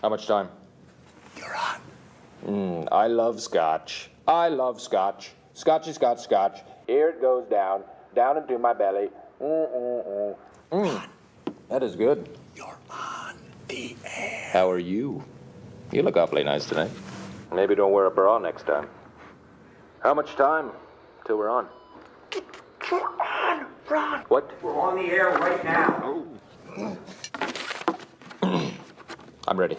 How much time? You're on. I love scotch. I love scotch. Scotchy, scotch, scotch. Here it goes down into my belly. That is good. You're on the air. How are you? You look awfully nice tonight. Maybe don't wear a bra next time. How much time till we're on? You're on, Ron. What? We're on the air right now. I'm ready.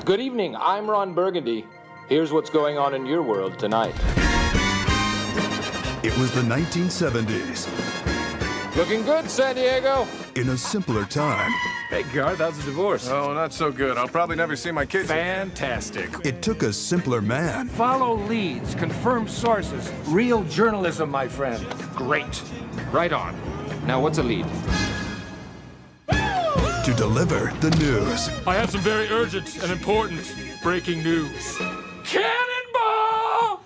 Good evening, I'm Ron Burgundy. Here's what's going on in your world tonight. It was the 1970s. Looking good, San Diego. In a simpler time, Hey, Garth, how's the divorce? Oh, not so good. I'll probably never see my kids. Fantastic. it took a simpler man Follow leads, confirm sources. Real journalism, my friend. Great. Right on. Now, what's a lead? to deliver the news. I have some very urgent and important breaking news. Cannonball!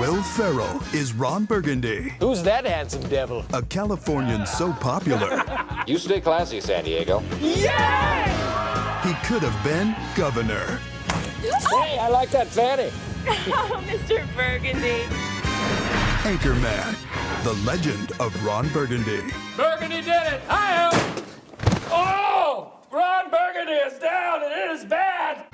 Will Ferrell is Ron Burgundy, Who's that handsome devil? a Californian so popular You stay classy, San Diego. Yeah! he could have been governor. Hey, I like that fanny. Oh, Mr. Burgundy. Anchorman, the legend of Ron Burgundy. Burgundy did it! Hi-yo! Oh! Ron Burgundy is down and it is bad!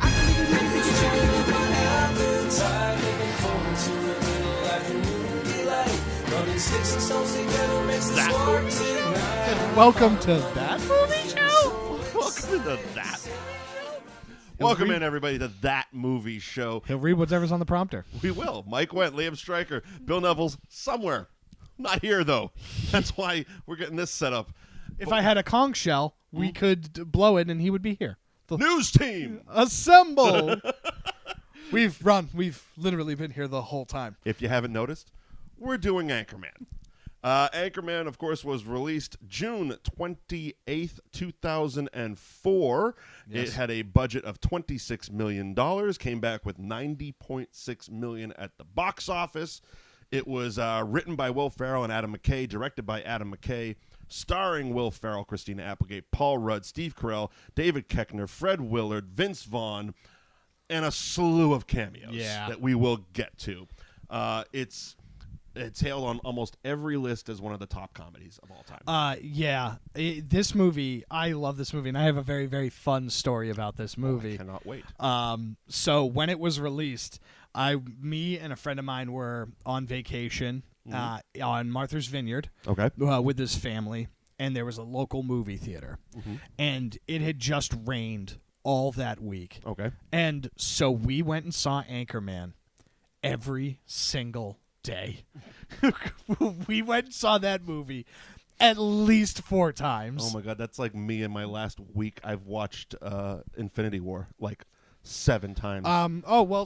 Welcome to that movie show. Welcome to that. Welcome in, everybody, to that movie show. He'll read whatever's on the prompter. We will. Mike Wendt, Liam Stryker, Bill Neville's somewhere. Not here, though. That's why we're getting this set up. If I had a conch shell, we could blow it and he would be here. News team! Assemble! We've literally been here the whole time. If you haven't noticed, we're doing Anchorman. Anchorman, of course, was released June 28th, 2004. Yes. It had a budget of $26 million, came back with $90.6 million at the box office. It was written by Will Ferrell and Adam McKay, directed by Adam McKay, starring Will Ferrell, Christina Applegate, Paul Rudd, Steve Carell, David Koechner, Fred Willard, Vince Vaughn, and a slew of cameos that we will get to. It's hailed on almost every list as one of the top comedies of all time. This movie, I love this movie, and I have a very, very fun story about this movie. I cannot wait. So when it was released, me and a friend of mine were on vacation on Martha's Vineyard with his family, and there was a local movie theater, and it had just rained all that week. Okay. And so we went and saw Anchorman every single day. We went and saw that movie at least 4 times. Oh my God, that's like me in my last week. I've watched Infinity War like 7 times.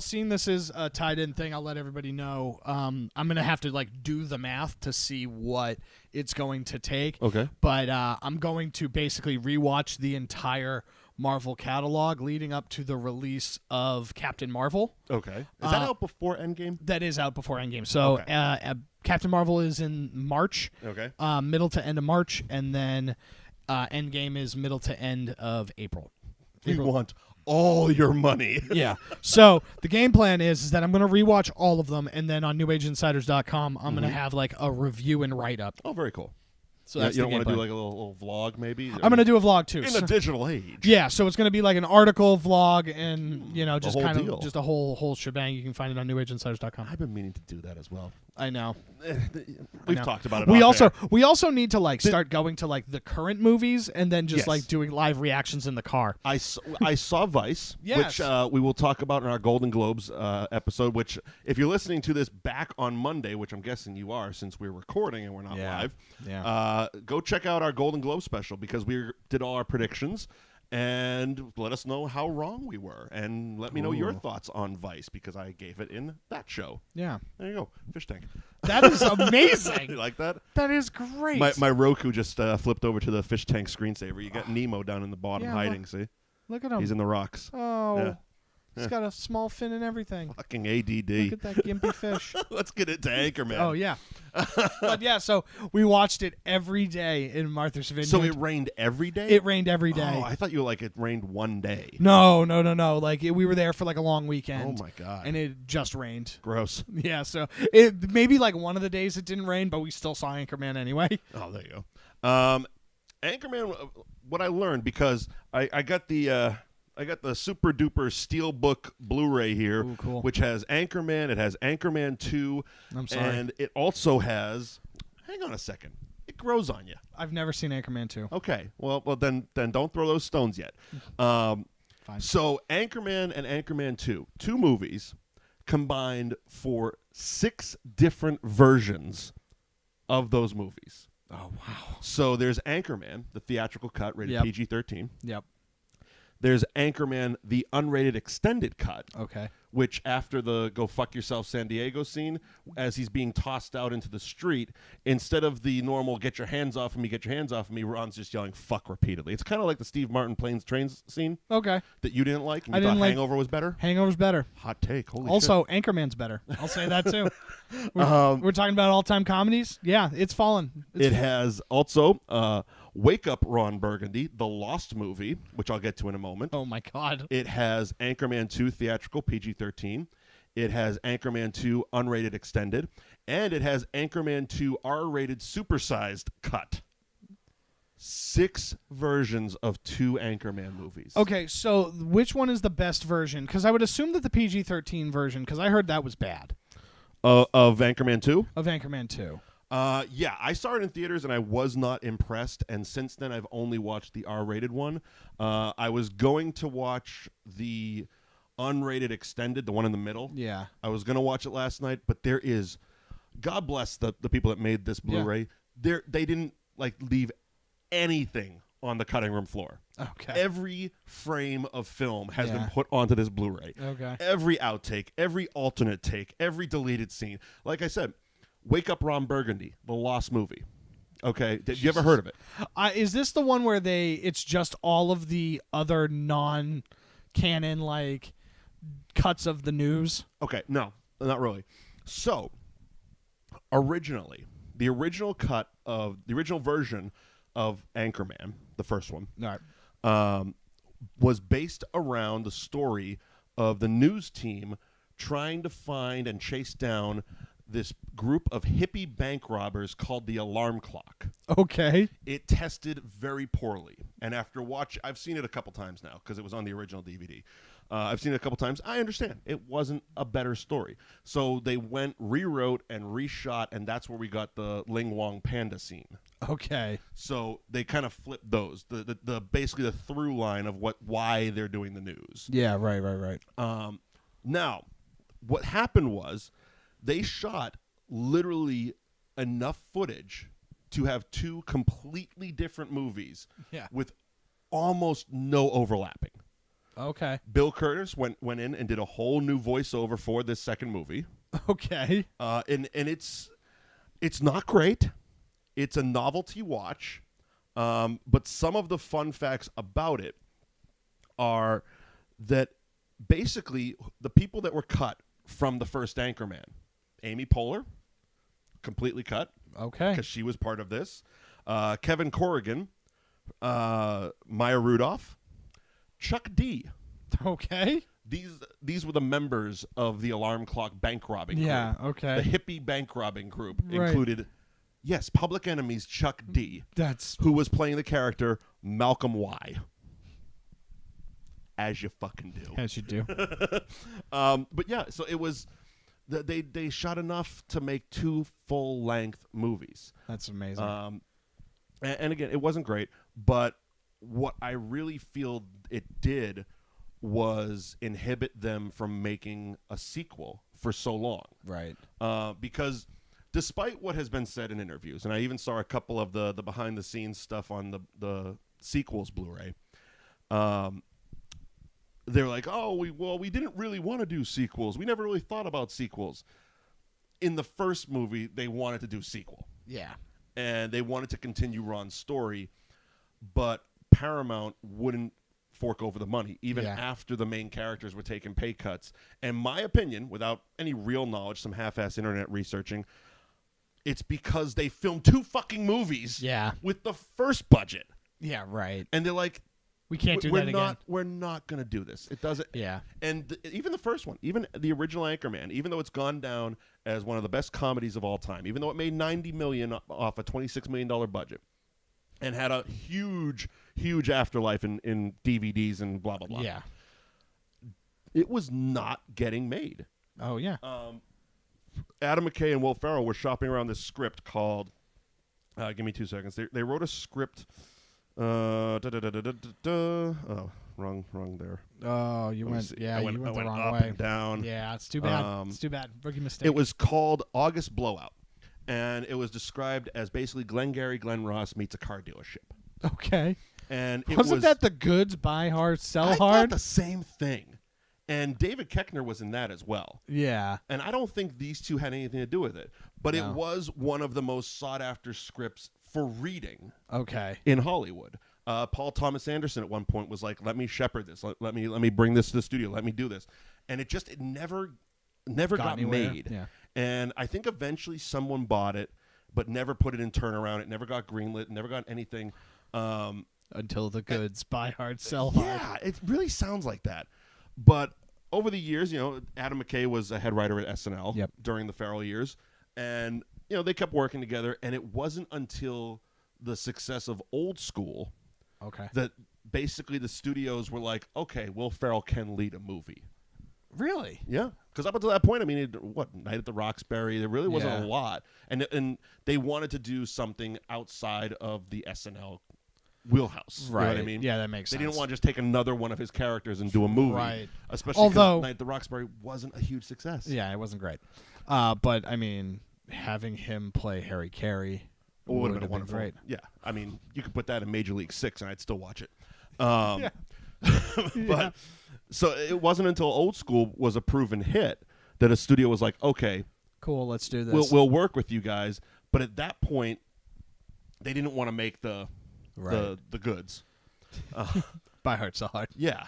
Seeing this is a tied-in thing, I'll let everybody know. I'm gonna have to do the math to see what it's going to take. Okay. But I'm going to basically rewatch the entire Marvel catalog leading up to the release of Captain Marvel. Okay. Is that out before Endgame? That is out before Endgame. So Captain Marvel is in March. Okay. Middle to end of March, and then Endgame is middle to end of April. You want all your money. Yeah. So the game plan is that I'm going to rewatch all of them, and then on NewAgeInsiders.com, I'm going to have a review and write-up. Oh, very cool. So that's you don't want to plan. do a little vlog, maybe? I'm going to do a vlog too. In a digital age. Yeah, so it's going to be like an article, vlog, and just whole kind deal. of just a whole shebang. You can find it on NewAgeInsiders.com. I've been meaning to do that as well. I know. We've talked about it. We also need to start going to the current movies and then just doing live reactions in the car. I saw Vice, Yes. which we will talk about in our Golden Globes episode, which if you're listening to this back on Monday, which I'm guessing you are since we're recording and we're not live, go check out our Golden Globe special because we did all our predictions. And let us know how wrong we were. And let me know your thoughts on Vice because I gave it in that show. Yeah. There you go. Fish tank. That is amazing. You like that? That is great. My Roku just flipped over to the fish tank screensaver. You got Nemo down in the bottom hiding, see? Look at him. He's in the rocks. Oh. Yeah. He's got a small fin and everything. Fucking ADD. Look at that gimpy fish. Let's get into Anchorman. Oh, yeah. But, yeah, so we watched it every day in Martha's Vineyard. So it rained every day? It rained every day. Oh, I thought you were like it rained one day. No. Like, we were there for, like, a long weekend. Oh, my God. And it just rained. Gross. Yeah, so it maybe, like, one of the days it didn't rain, but we still saw Anchorman anyway. Oh, there you go. Anchorman, what I learned, because I got the super duper Steelbook Blu-ray here, Ooh, cool. which has Anchorman. It has Anchorman 2. I'm sorry. And it also has, hang on a second, it grows on you. I've never seen Anchorman 2. Okay, well then don't throw those stones yet. Fine. So Anchorman and Anchorman 2, two movies combined for 6 different versions of those movies. Oh, wow. So there's Anchorman, the theatrical cut, rated PG-13. Yep. There's Anchorman, the unrated extended cut. Okay. Which, after the go fuck yourself San Diego scene, as he's being tossed out into the street, instead of the normal get your hands off of me, get your hands off of me, Ron's just yelling fuck repeatedly. It's kind of like the Steve Martin Planes Trains scene. Okay. That you didn't like, and I you didn't thought like- Hangover was better? Hangover's better. Hot take. Holy shit. Also, Anchorman's better. I'll say that, too. We're talking about all-time comedies? Yeah, it's fallen. It has also Wake Up Ron Burgundy, the Lost movie, which I'll get to in a moment. Oh, my God. It has Anchorman 2 theatrical PG-13. It has Anchorman 2 unrated extended. And it has Anchorman 2 R-rated supersized cut. 6 versions of 2 Anchorman movies. Okay, so which one is the best version? Because I would assume that the PG-13 version, because I heard that was bad. Of Anchorman 2? Of Anchorman 2. Yeah, I saw it in theaters and I was not impressed. And since then, I've only watched the R-rated one. I was going to watch the unrated extended, the one in the middle. Yeah. I was going to watch it last night, but there is, God bless the people that made this Blu-ray. Yeah. They didn't like leave anything on the cutting room floor. Okay. Every frame of film has been put onto this Blu-ray. Okay. Every outtake, every alternate take, every deleted scene. Like I said, Wake Up Ron Burgundy, the Lost movie. Okay, did you ever heard of it? Is this the one where it's just all of the other non-canon like cuts of the news? Okay, no, not really. So, originally, the original version of Anchorman, the first one, was based around the story of the news team trying to find and chase down this group of hippie bank robbers called the Alarm Clock. Okay. It tested very poorly. And after I've seen it a couple times now because it was on the original DVD. I've seen it a couple times. I understand. It wasn't a better story. So they rewrote and reshot, and that's where we got the Ling Wong Panda scene. Okay. So they kind of flipped those. The basically the through line of why they're doing the news. Yeah, right. Now, what happened was they shot literally enough footage to have 2 completely different movies with almost no overlapping. Okay. Bill Curtis went in and did a whole new voiceover for this second movie. Okay. And it's not great. It's a novelty watch. But some of the fun facts about it are that basically the people that were cut from the first Anchorman, Amy Poehler, completely cut. Okay. Because she was part of this. Kevin Corrigan, Maya Rudolph, Chuck D. Okay. These were the members of the Alarm Clock bank robbing group. Yeah, okay. The hippie bank robbing group Right. included, Public Enemy's Chuck D. Who was playing the character Malcolm Y. As you fucking do. As you do. But yeah, so it was... They shot enough to make 2 full-length movies. That's amazing. And again, it wasn't great, but what I really feel it did was inhibit them from making a sequel for so long. Right. Because despite what has been said in interviews, and I even saw a couple of the behind-the-scenes stuff on the sequels Blu-ray, they're like, we didn't really want to do sequels. We never really thought about sequels. In the first movie, they wanted to do a sequel. Yeah. And they wanted to continue Ron's story, but Paramount wouldn't fork over the money, even Yeah. after the main characters were taking pay cuts. And my opinion, without any real knowledge, some half-ass internet researching, it's because they filmed 2 fucking movies with the first budget. Yeah, right. And they're like, we can't do that again. We're not going to do this. It doesn't. Yeah. And even the first one, even the original Anchorman, even though it's gone down as one of the best comedies of all time, even though it made $90 million off a $26 million budget and had a huge, huge afterlife in DVDs and blah, blah, blah. Yeah. It was not getting made. Oh, yeah. Adam McKay and Will Ferrell were shopping around this script called, give me 2 seconds. They wrote a script. Oh, wrong there. Oh, you went. Yeah, you went the wrong up way. And down. Yeah, it's too bad. It's too bad. Rookie mistake. It was called August Blowout, and it was described as basically Glengarry Glen Ross meets a car dealership. Okay. And Wasn't that the goods buy hard, sell I hard? thought the same thing. And David Koechner was in that as well. Yeah. And I don't think these two had anything to do with it, but it was one of the most sought after scripts for reading. Okay. In Hollywood. Paul Thomas Anderson at one point was like, "Let me shepherd this. Let me bring this to the studio. Let me do this." And it never got made. Yeah. And I think eventually someone bought it, but never put it in turnaround. It never got greenlit. Never got anything. Until the goods buy hard, sell hard. Yeah, it really sounds like that. But over the years, Adam McKay was a head writer at SNL during the Ferrell years, and they kept working together. And it wasn't until the success of Old School, that basically the studios were like, okay, Will Ferrell can lead a movie. Really? Yeah, because up until that point, I mean, Night at the Roxbury, there really wasn't a lot, and they wanted to do something outside of the SNL wheelhouse. Right. You know what I mean? Yeah, that makes sense. They didn't want to just take another one of his characters and do a movie. Right. Especially because Night at the Roxbury wasn't a huge success. Yeah, it wasn't great. But, I mean, having him play Harry Carey would have been wonderful. great. Yeah. I mean, you could put that in Major League 6 and I'd still watch it. But so it wasn't until Old School was a proven hit that a studio was like, okay, cool, let's do this. We'll work with you guys. But at that point, they didn't want to make the goods. By Heart Sell Hard. Yeah,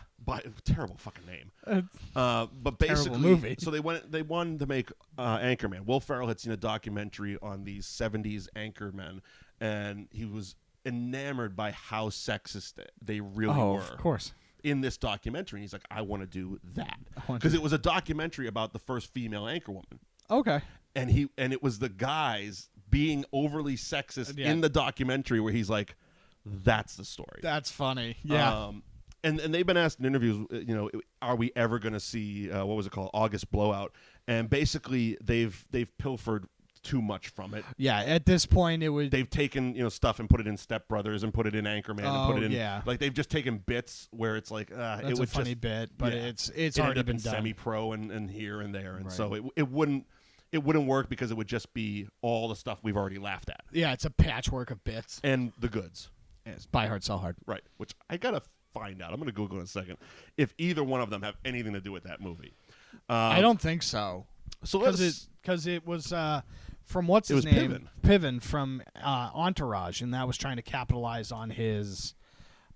terrible fucking name. But basically, movie. So they wanted to make Anchorman. Will Ferrell had seen a documentary on these 70s Anchormen, and he was enamored by how sexist they really were. Of course. In this documentary, and he's like, I want to do that because it was a documentary about the first female anchorwoman. Okay. And it was the guys being overly sexist in the documentary where he's like, that's the story. That's funny. Yeah. And they've been asked in interviews, are we ever going to see what was it called, August Blowout? And basically, they've pilfered too much from it. Yeah. At this point, they've taken stuff and put it in Step Brothers and put it in Anchorman and put it in. Yeah. Like they've just taken bits where it's like that's a funny bit, but it's already been done. Semi-pro and here and there, and so it wouldn't work because it would just be all the stuff we've already laughed at. Yeah, it's a patchwork of bits and the goods. It's Buy Hard, Sell Hard. Right, which I got to find out. I'm going to Google in a second if either one of them have anything to do with that movie. I don't think so. So because it was from what's his name? Piven from Entourage, and that was trying to capitalize on his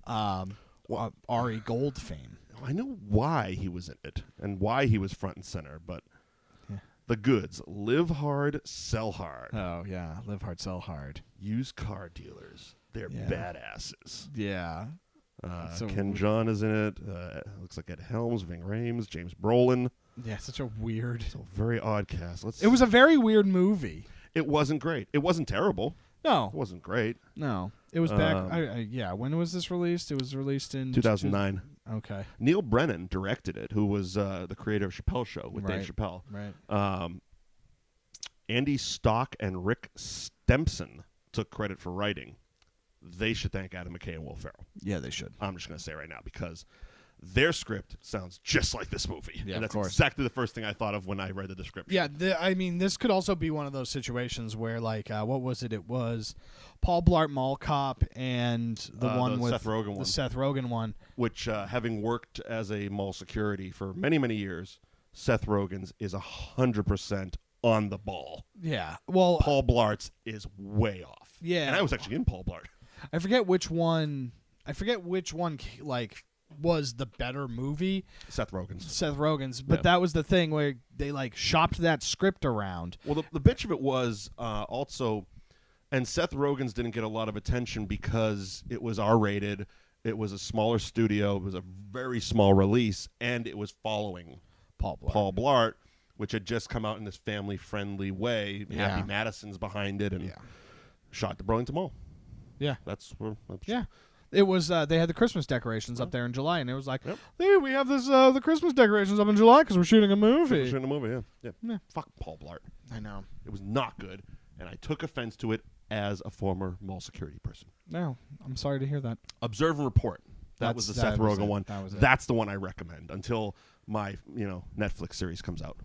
Ari Gold fame. I know why he was in it and why he was front and center, but the goods. Live hard, sell hard. Oh, yeah. Live hard, sell hard. Used car dealers. They're badasses. Yeah. Ken Jeong is in it. Looks like Ed Helms, Ving Rhames, James Brolin. Yeah, such a weird. It's a very odd cast. It was a very weird movie. It wasn't great. It wasn't terrible. No. It wasn't great. No. It was back. When was this released? It was released in 2009. Okay. Neil Brennan directed it, who was the creator of Chappelle's Show with Dave Chappelle. Right. Andy Stock and Rick Stempson took credit for writing. They should thank Adam McKay and Will Ferrell. Yeah, they should. I'm just going to say right now because their script sounds just like this movie. Yeah, and that's of course. exactly the first thing I thought of when I read the description. Yeah, I mean, this could also be one of those situations where, like, what was it? It was Paul Blart Mall Cop and the one with Seth Rogen one. The Seth Rogen one. Which, having worked as a mall security for many, many years, Seth Rogen's is 100% on the ball. Yeah. Well, Paul Blart's is way off. Yeah. And I was actually in Paul Blart. I forget which one like was the better movie. Seth Rogen's. But that was the thing where they like shopped that script around. Well, the bitch of it was also, and Seth Rogen's didn't get a lot of attention because it was R-rated. It was a smaller studio. It was a very small release, and it was following Paul Blart, which had just come out in this family-friendly way. Happy Madison's behind it, and shot at the Burlington Mall. Yeah, that's where. It was. They had the Christmas decorations up there in July, and it was like, hey, we have this the Christmas decorations up in July because we're shooting a movie. We're shooting a movie, yeah. Fuck Paul Blart. I know. It was not good, and I took offense to it as a former mall security person. No, I'm sorry to hear that. Observe and Report. That was the Seth Rogen one. That was it. That's the one I recommend until my Netflix series comes out.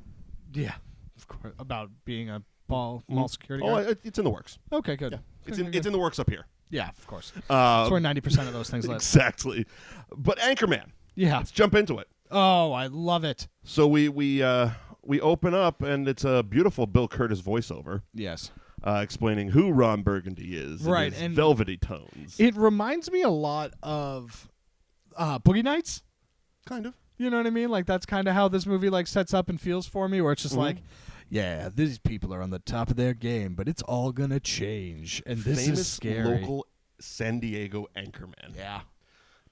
Yeah, of course. About being a mall security guard. Oh, it's in the works. Okay, good. Yeah. It's in the works up here. Yeah, of course. That's where 90% of those things live. Exactly. But Anchorman. Yeah. Let's jump into it. Oh, I love it. So we open up, and it's a beautiful Bill Curtis voiceover. Yes. Explaining who Ron Burgundy is. Right. And velvety tones. It reminds me a lot of Boogie Nights. Kind of. You know what I mean? Like, that's kind of how this movie like sets up and feels for me, where it's just like, yeah, these people are on the top of their game, but it's all going to change. And this Famous is scary. local San Diego anchorman. Yeah.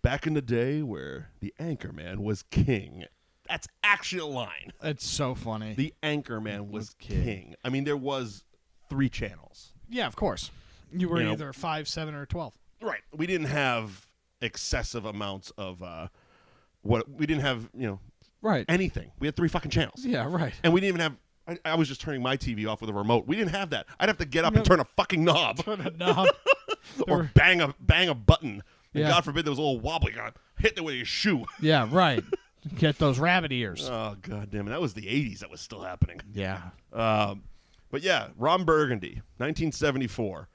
Back in the day where the anchorman was king. That's actually a line. It's so funny. The anchorman was king. I mean, there was 3 channels. Yeah, of course. You were either 5, 7, or 12. Right. We didn't have excessive amounts of we didn't have, anything. We had 3 fucking channels. Yeah, right. And we didn't even have I was just turning my TV off with a remote. We didn't have that. I'd have to get up and turn a fucking knob. Turn a knob. Or bang a button. And Yeah. God forbid there was a little wobbly on. Hit it with your shoe. Yeah, right. Get those rabbit ears. Oh, God damn it. That was the 80s that was still happening. Yeah. But yeah, Ron Burgundy, 1974.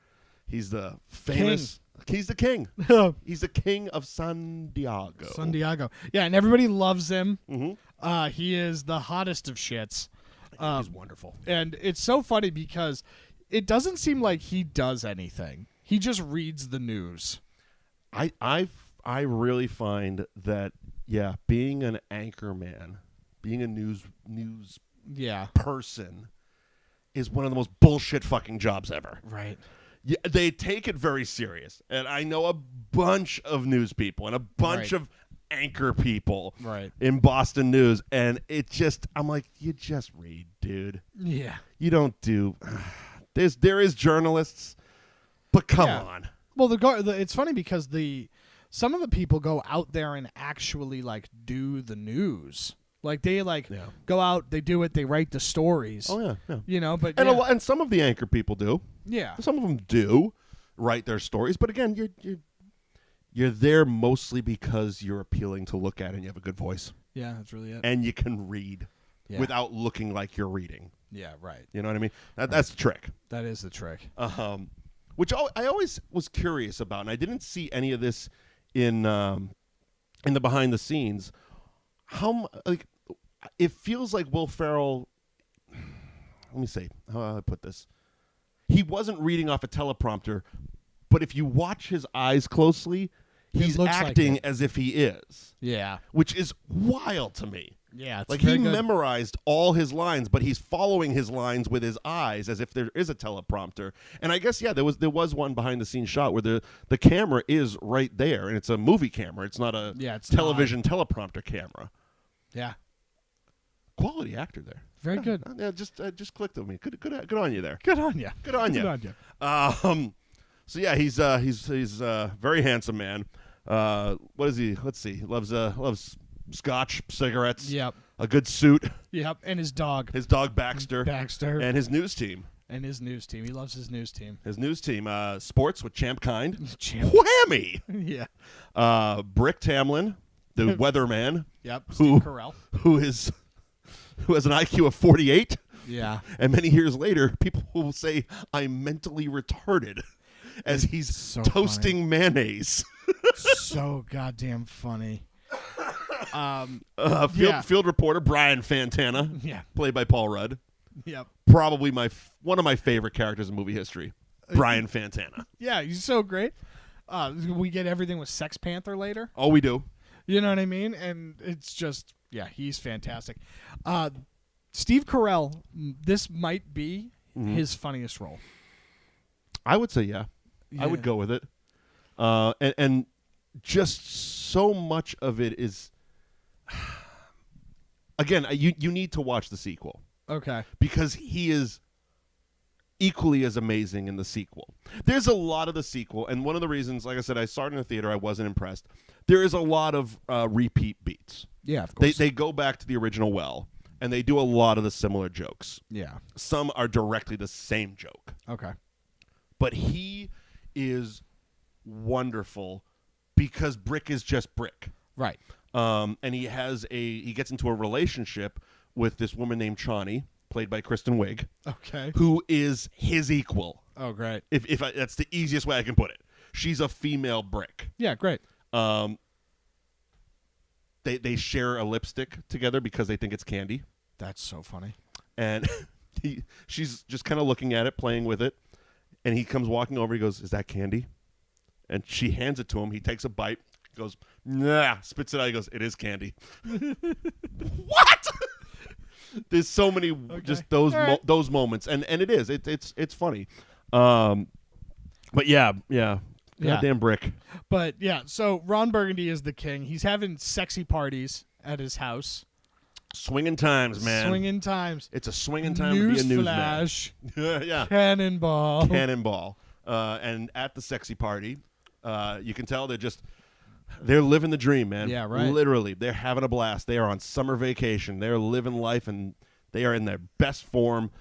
He's the famous... He's the king. He's the king of San Diego. San Diego. Yeah, and everybody loves him. Mm-hmm. He is the hottest of shits. He's wonderful. And it's so funny because it doesn't seem like he does anything. He just reads the news. I really find that, being an anchor man, being a news person is one of the most bullshit fucking jobs ever. Right. Yeah, they take it very serious. And I know a bunch of news people and a bunch of anchor people in Boston News. And I'm like, you just read, dude. Yeah. You don't do... There is journalists, but come on. Well, it's funny because some of the people go out there and actually like do the news. Like they go out, they do it, they write the stories. Oh yeah. But and some of the anchor people do. Yeah. Some of them do write their stories, but again, you're there mostly because you're appealing to look at and you have a good voice. Yeah, that's really it. And you can read without looking like you're reading. Yeah, right. You know what I mean? That's the trick. That is the trick. Which I always was curious about, and I didn't see any of this in the behind the scenes. It feels like Will Ferrell. Let me see how do I put this. He wasn't reading off a teleprompter, but if you watch his eyes closely, he's acting as if he is. Yeah, which is wild to me. Yeah, it's like very he good. memorized all his lines, but he's following his lines with his eyes as if there is a teleprompter. And I guess there was one behind the scenes shot where the camera is right there, and it's a movie camera. It's not a television teleprompter camera. Yeah, quality actor there. Very good. Yeah, just clicked with me. Good on you there. Good on you. Good on you. Good on you. So yeah, he's very handsome man. What is he? Let's see. He loves scotch, cigarettes. Yep. A good suit. Yep. And his dog. His dog Baxter. And his news team. He loves his news team. His news team. Sports with Champ Kind. Champ. Whammy. Yeah. Brick Tamlin, the weatherman. Yep. Steve Carell. Who has an IQ of 48. Yeah. And many years later, people will say, I'm mentally retarded as he's so toasting funny. Mayonnaise. So goddamn funny. Field reporter Brian Fantana, played by Paul Rudd. Yep. Probably one of my favorite characters in movie history, Brian Fantana. Yeah, he's so great. We get everything with Sex Panther later. Oh, we do. You know what I mean? And it's just, yeah, he's fantastic. Steve Carell, this might be his funniest role. I would say, yeah. I would go with it. And just so much of it is, again, you need to watch the sequel. Okay. Because he is equally as amazing in the sequel. There's a lot of the sequel, and one of the reasons, like I said, I saw it in the theater, I wasn't impressed. There is a lot of repeat beats. Yeah, of course. They go back to the original well, and they do a lot of the similar jokes. Yeah. Some are directly the same joke. Okay. But he is wonderful because Brick is just Brick. Right. And he gets into a relationship with this woman named Chani, played by Kristen Wiig. Okay. Who is his equal. Oh, great. If that's the easiest way I can put it. She's a female Brick. Yeah, great. They share a lipstick together because they think it's candy. That's so funny. And she's just kind of looking at it, playing with it. And he comes walking over. He goes, "Is that candy?" And she hands it to him. He takes a bite. Goes, "Nah," spits it out. He goes, "It is candy." What? There's so many just those moments, and it is it's funny, but yeah, goddamn Brick. But yeah, so Ron Burgundy is the king. He's having sexy parties at his house. Swinging times, man. Swinging times. It's a swinging time to be a newsman. Flash. Yeah. Cannonball. And at the sexy party, you can tell they're living the dream, man. Yeah, right. Literally, they're having a blast. They are on summer vacation. They're living life, and they are in their best form.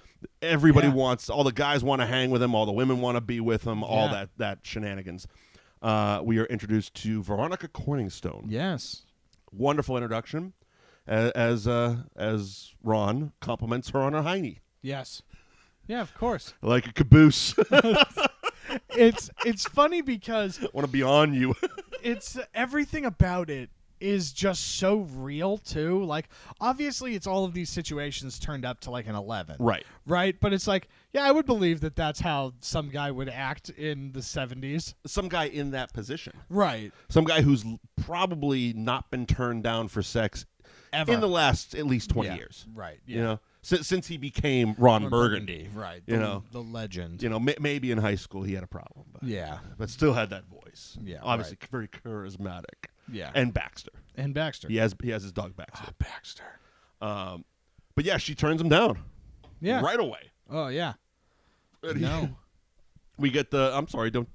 Everybody wants, all the guys want to hang with them. All the women want to be with them. All that shenanigans. We are introduced to Veronica Corningstone. Yes. Wonderful introduction. As Ron compliments her on her hiney. Yes. Yeah, of course. Like a caboose. It's funny because I want to be on you. It's everything about it is just so real too. Like obviously it's all of these situations turned up to like an 11. Right? But it's like, yeah, I would believe that that's how some guy would act in the 70s. Some guy in that position. Right. Some guy who's probably not been turned down for sex ever in the last at least 20 years. Right. Yeah. You know, since he became Ron Burgundy. Right. The legend. You know, maybe in high school he had a problem. But still had that voice. Yeah. Obviously very charismatic. Yeah. And Baxter. He has his dog Baxter. Oh, Baxter. But yeah, she turns him down. Yeah. Right away. Oh yeah. No. We get I'm sorry, don't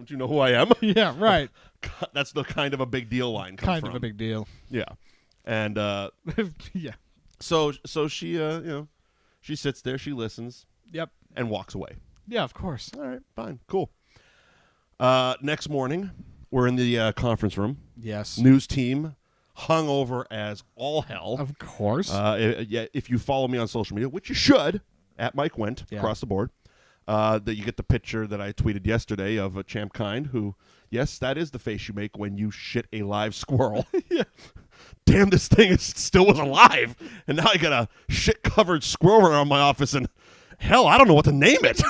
you know who I am? Yeah, right. That's the kind of a big deal line comes kind from. of a big deal. Yeah. And yeah. So she she sits there, she listens. Yep. And walks away. Yeah, of course. All right, fine. Cool. Next morning, we're in the conference room. Yes. News team hung over as all hell. Of course. If you follow me on social media, which you should, at Mike Wendt, across the board, that you get the picture that I tweeted yesterday of a Champ Kind who, yes, that is the face you make when you shit a live squirrel. Yeah. Damn, this thing still was alive. And now I got a shit-covered squirrel around my office, and hell, I don't know what to name it.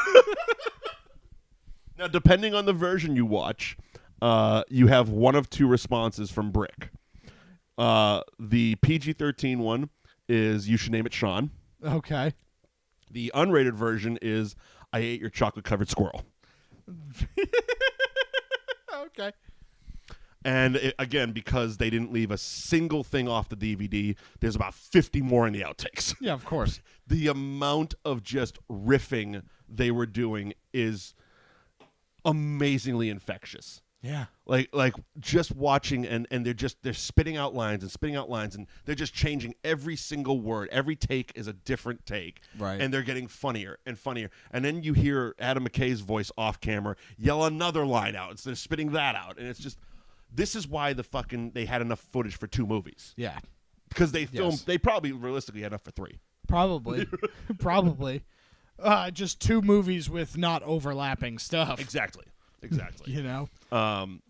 Now, depending on the version you watch, you have one of two responses from Brick. The PG-13 one is, you should name it Sean. Okay. The unrated version is, I ate your chocolate-covered squirrel. Okay. And again, because they didn't leave a single thing off the DVD, there's about 50 more in the outtakes. Yeah, of course. The amount of just riffing they were doing is amazingly infectious. Yeah. Like just watching and they're spitting out lines and they're just changing every single word. Every take is a different take. Right. And they're getting funnier and funnier. And then you hear Adam McKay's voice off camera yell another line out. So they're spitting that out. And it's just, this is why they had enough footage for 2 movies. Yeah. Because they filmed, they probably realistically had enough for 3. Probably. Probably. Just 2 movies with not overlapping stuff. Exactly. You know?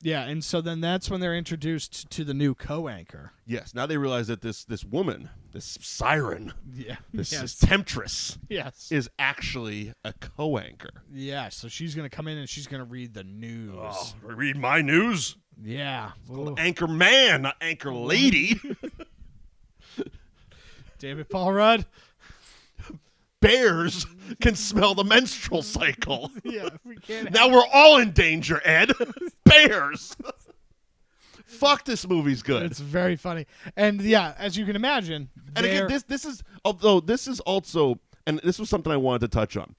Yeah, and so then that's when they're introduced to the new co-anchor. Yes, now they realize that this woman, this siren, this temptress, is actually a co-anchor. Yeah, so she's going to come in and she's going to read the news. Oh, read my news? Yeah. Anchorman, not Anchor Lady. David Paul Rudd. Bears can smell the menstrual cycle. Yeah, we can't. Now we're all in danger, Ed. Bears. Fuck, this movie's good. It's very funny. And yeah, as you can imagine. And again, this is also, and this was something I wanted to touch on.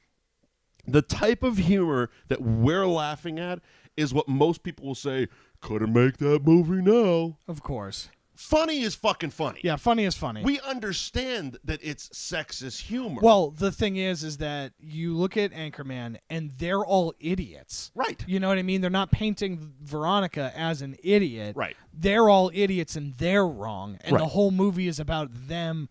The type of humor that we're laughing at is what most people will say, couldn't make that movie now. Of course. Funny is fucking funny. Yeah, funny is funny. We understand that it's sexist humor. Well, the thing is that you look at Anchorman and they're all idiots. Right. You know what I mean? They're not painting Veronica as an idiot. Right. They're all idiots and they're wrong. And Right. the whole movie is about them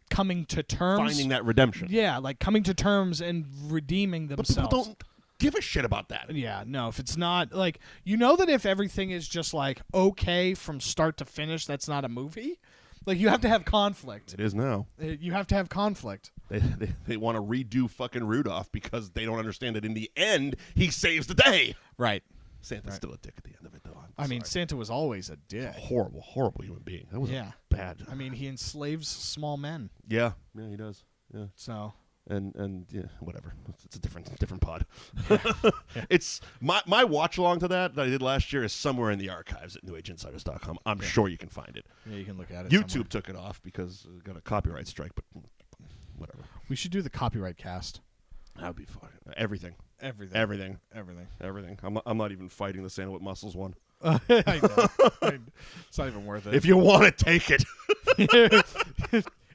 coming to terms. Finding that redemption. Yeah, like coming to terms and redeeming themselves. But people don't give a shit about that. Yeah, no, if it's not, like, you know that if everything is just, like, okay from start to finish, that's not a movie? Like, you have to have conflict. It is now. You have to have conflict. They want to redo fucking Rudolph because they don't understand that in the end, he saves the day. Right. Santa's still a dick at the end of it, though. I mean, Santa was always a dick. Horrible, horrible human being. That was bad. I mean, he enslaves small men. Yeah, he does. Yeah. So... And yeah, whatever. It's a different pod. It's my watch along to that I did last year is somewhere in the archives at newageInsiders.com. I'm sure you can find it. Yeah, you can look at it. YouTube somewhere. took it off because it got a copyright strike, but whatever. We should do the copyright cast. That would be fun. Everything. Everything. I'm not even fighting the Santa with Muscles one. I know. It's not even worth it. If you want to take it.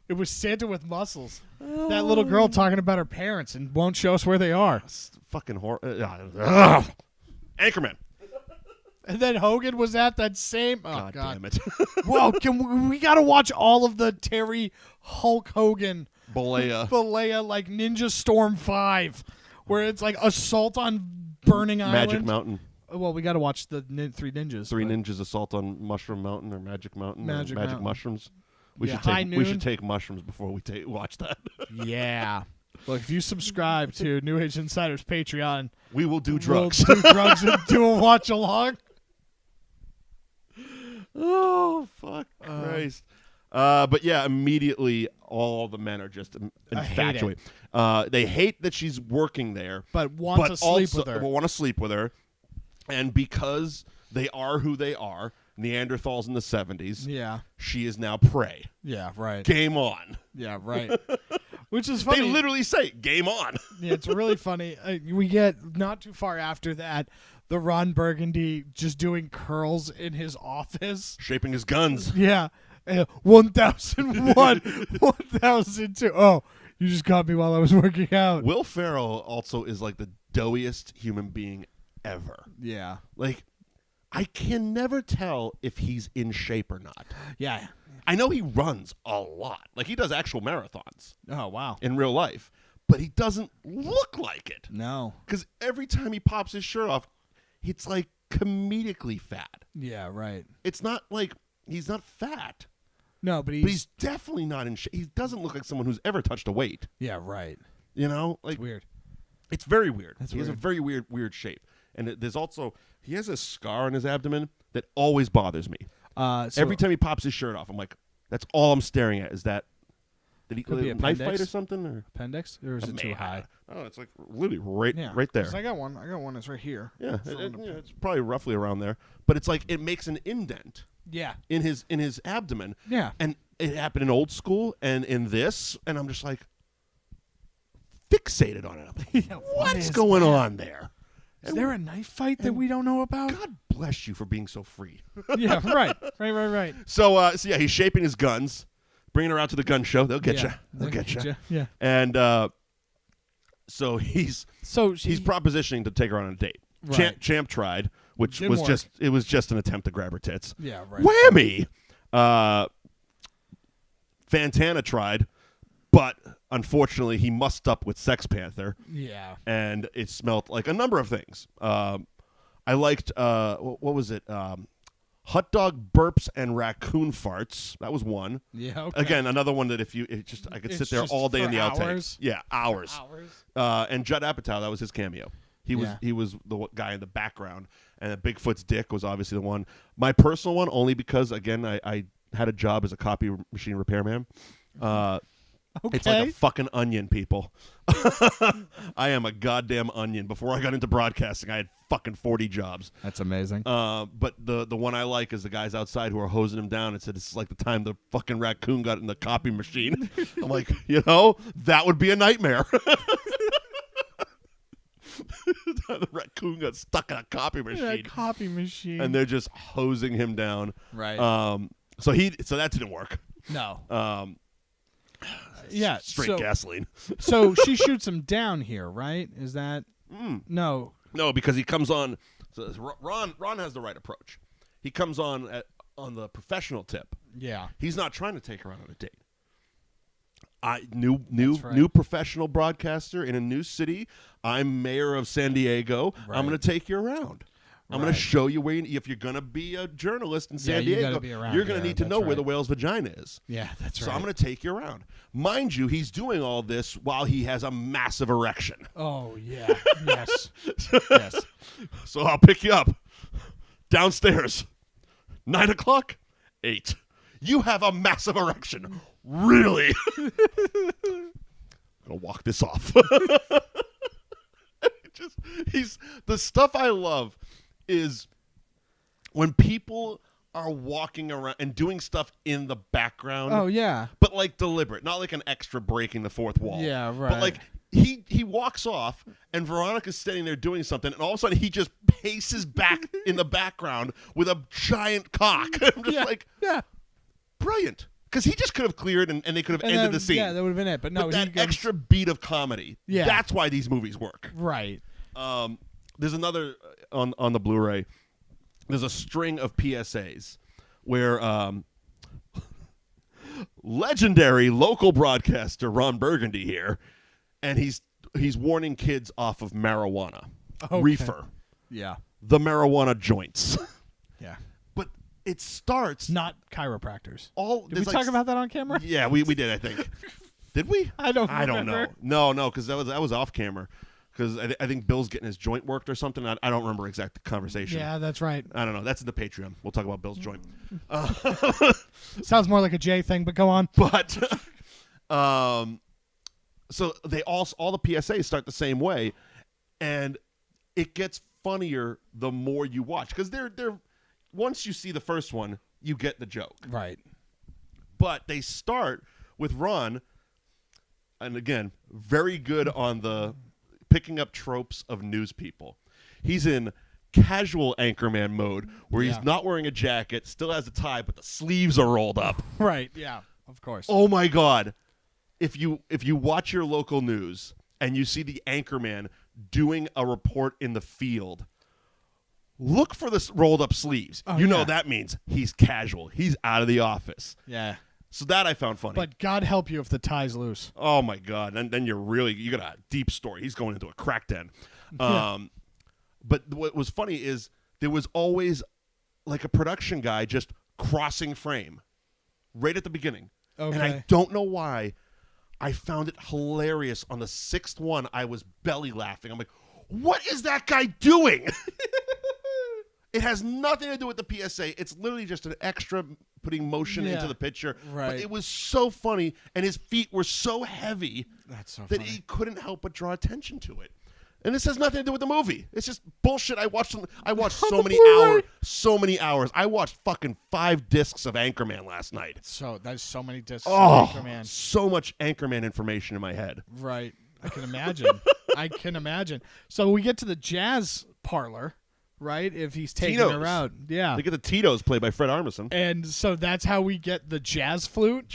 It was Santa with muscles. That little girl talking about her parents and won't show us where they are. It's fucking Anchorman. And then Hogan was at that same. Oh, God. Damn it. Whoa, we got to watch all of the Terry Hulk Hogan. Balea, like Ninja Storm 5, where it's like Assault on Burning Island. Magic Mountain. Well, we got to watch the Three Ninjas. Three Ninjas Assault on Mushroom Mountain or Magic Mountain. Magic Magic Mountain. Mushrooms. We should take mushrooms before we watch that. Yeah. Look, if you subscribe to New Age Insiders Patreon, we will do drugs. We'll do drugs and do a watch along. Oh, fuck Christ. But yeah, immediately all the men are just infatuated. They hate that she's working there, but want to sleep with her. Want to sleep with her, and because they are who they are, Neanderthals in the 70s. Yeah, she is now prey. Yeah, right. Game on. Yeah, right. Which is funny. They literally say game on. Yeah, it's really funny. We get not too far after that. The Ron Burgundy just doing curls in his office. Shaping his guns. Yeah. 1001, 1002. Oh, you just caught me while I was working out. Will Ferrell also is like the doughiest human being ever. Yeah. Like, I can never tell if he's in shape or not. Yeah. I know he runs a lot. Like, he does actual marathons. Oh, wow. In real life. But he doesn't look like it. No. Because every time he pops his shirt off, it's like comedically fat. Yeah, right. It's not like he's not fat. No, but he's definitely not in shape. He doesn't look like someone who's ever touched a weight. Yeah, right. You know? Like, it's weird. It's very weird. That's he weird. has a very weird shape. And there's also, he has a scar on his abdomen that always bothers me. Every time he pops his shirt off, I'm like, that's all I'm staring at is that. Did he a knife fight or something? Or? Appendix? Or is it too high? Oh, it's like literally right there. I got one. It's right here. Yeah, it's probably roughly around there. But it's like it makes an indent. Yeah. In his abdomen. Yeah. And it happened in Old School and in this, and I'm just like fixated on it. I'm like, yeah, what's going on there? Is there a knife fight that we don't know about? God bless you for being so free. Yeah, right. So yeah, he's shaping his guns, bringing her out to the gun show. They'll get you. They'll get you. Yeah. And so he's propositioning to take her on a date. Right. Champ tried, which Didn't was work. just an attempt to grab her tits. Yeah, right. Whammy. Fantana tried, but unfortunately he mussed up with Sex Panther. Yeah. And it smelled like a number of things. I liked what was it? Hot dog burps and raccoon farts. That was one. Yeah. Okay. Again, another one that I could sit there all day in the outtakes. hours? Yeah, hours. And Judd Apatow, that was his cameo. He was Yeah. he was the guy in the background, and Bigfoot's dick was obviously the one. My personal one, only because again I had a job as a copy machine repairman. It's like a fucking onion, people. I am a goddamn onion. Before I got into broadcasting, I had fucking 40 jobs. That's amazing. But the one I like is the guys outside who are hosing him down and said it's like the time the fucking raccoon got in the copy machine. I'm like, that would be a nightmare. The raccoon got stuck in a copy machine. And they're just hosing him down. Right. So that didn't work. No. Straight gasoline. So she shoots him down here, right? Is that no? No, because he comes on. So Ron has the right approach. He comes on the professional tip. Yeah. He's not trying to take her out on a date. New professional broadcaster in a new city. I'm mayor of San Diego. Right. I'm going to take you around. I'm going to show you where if you're going to be a journalist in San Diego, you're going to need to know where the whale's vagina is. Yeah, that's right. So I'm going to take you around. Mind you, he's doing all this while he has a massive erection. Oh, yeah. Yes. Yes. So I'll pick you up downstairs. 9 o'clock, 8. You have a massive erection. Really? I'm going to walk this off. The stuff I love is when people are walking around and doing stuff in the background. Oh, yeah. But like deliberate, not like an extra breaking the fourth wall. Yeah, right. But like he walks off and Veronica's standing there doing something and all of a sudden he just paces back in the background with a giant cock. I'm just brilliant. Because he just could have cleared and they could have ended the scene. Yeah, that would have been it. But no, that extra beat of comedy. Yeah. That's why these movies work. Right. There's another on the Blu-ray. There's a string of PSAs where legendary local broadcaster Ron Burgundy here, and he's warning kids off of marijuana, reefer, the marijuana joints. Yeah. But it starts not chiropractors. Did we talk about that on camera? Yeah, we did. I think. Did we? I don't know. No, because that was off camera. Because I think Bill's getting his joint worked or something. I don't remember exact conversation. Yeah, that's right. I don't know. That's in the Patreon. We'll talk about Bill's joint. Sounds more like a Jay thing, but go on. But so they all the PSAs start the same way, and it gets funnier the more you watch. Because they're once you see the first one, you get the joke. Right. But they start with Ron, and again, very good on the picking up tropes of news people. He's in casual Anchorman mode where he's not wearing a jacket, still has a tie, but the sleeves are rolled up. Right, yeah, of course. Oh my God. If you watch your local news and you see the Anchorman doing a report in the field, look for the rolled up sleeves. You know that means he's casual. He's out of the office. Yeah. So that I found funny. But God help you if the tie's loose. Oh my God! And then you got a deep story. He's going into a crack den. But what was funny is there was always like a production guy just crossing frame right at the beginning. Okay. And I don't know why. I found it hilarious. On the 6th one, I was belly laughing. I'm like, what is that guy doing? It has nothing to do with the PSA. It's literally just an extra putting motion into the picture. Right. But it was so funny, and his feet were so heavy that he couldn't help but draw attention to it. And this has nothing to do with the movie. It's just bullshit. I watched so many hours. I watched fucking 5 discs of Anchorman last night. So there's so many discs of Anchorman. So much Anchorman information in my head. Right. I can imagine. So we get to the jazz parlor. Right, if he's taking her out, They get the Tito's played by Fred Armisen, and so that's how we get the jazz flute.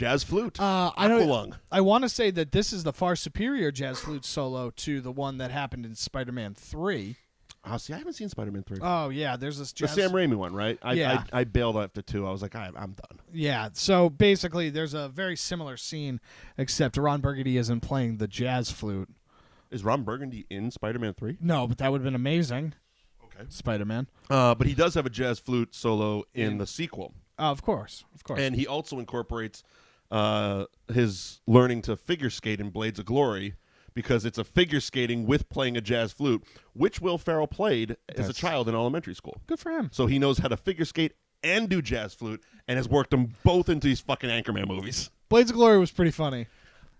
I want to say that this is the far superior jazz flute solo to the one that happened in Spider-Man 3. Oh, see, I haven't seen Spider-Man 3. Oh yeah, there's this jazz. The Sam Raimi one, right? Yeah. I bailed after 2. I was like, I'm done. Yeah. So basically, there's a very similar scene, except Ron Burgundy isn't playing the jazz flute. Is Ron Burgundy in Spider-Man 3? No, but that would have been amazing. Spider-Man. But he does have a jazz flute solo in the sequel. Of course. And he also incorporates his learning to figure skate in Blades of Glory because it's a figure skating with playing a jazz flute, which Will Ferrell played as a child in elementary school. Good for him. So he knows how to figure skate and do jazz flute, and has worked them both into these fucking Anchorman movies. Blades of Glory was pretty funny.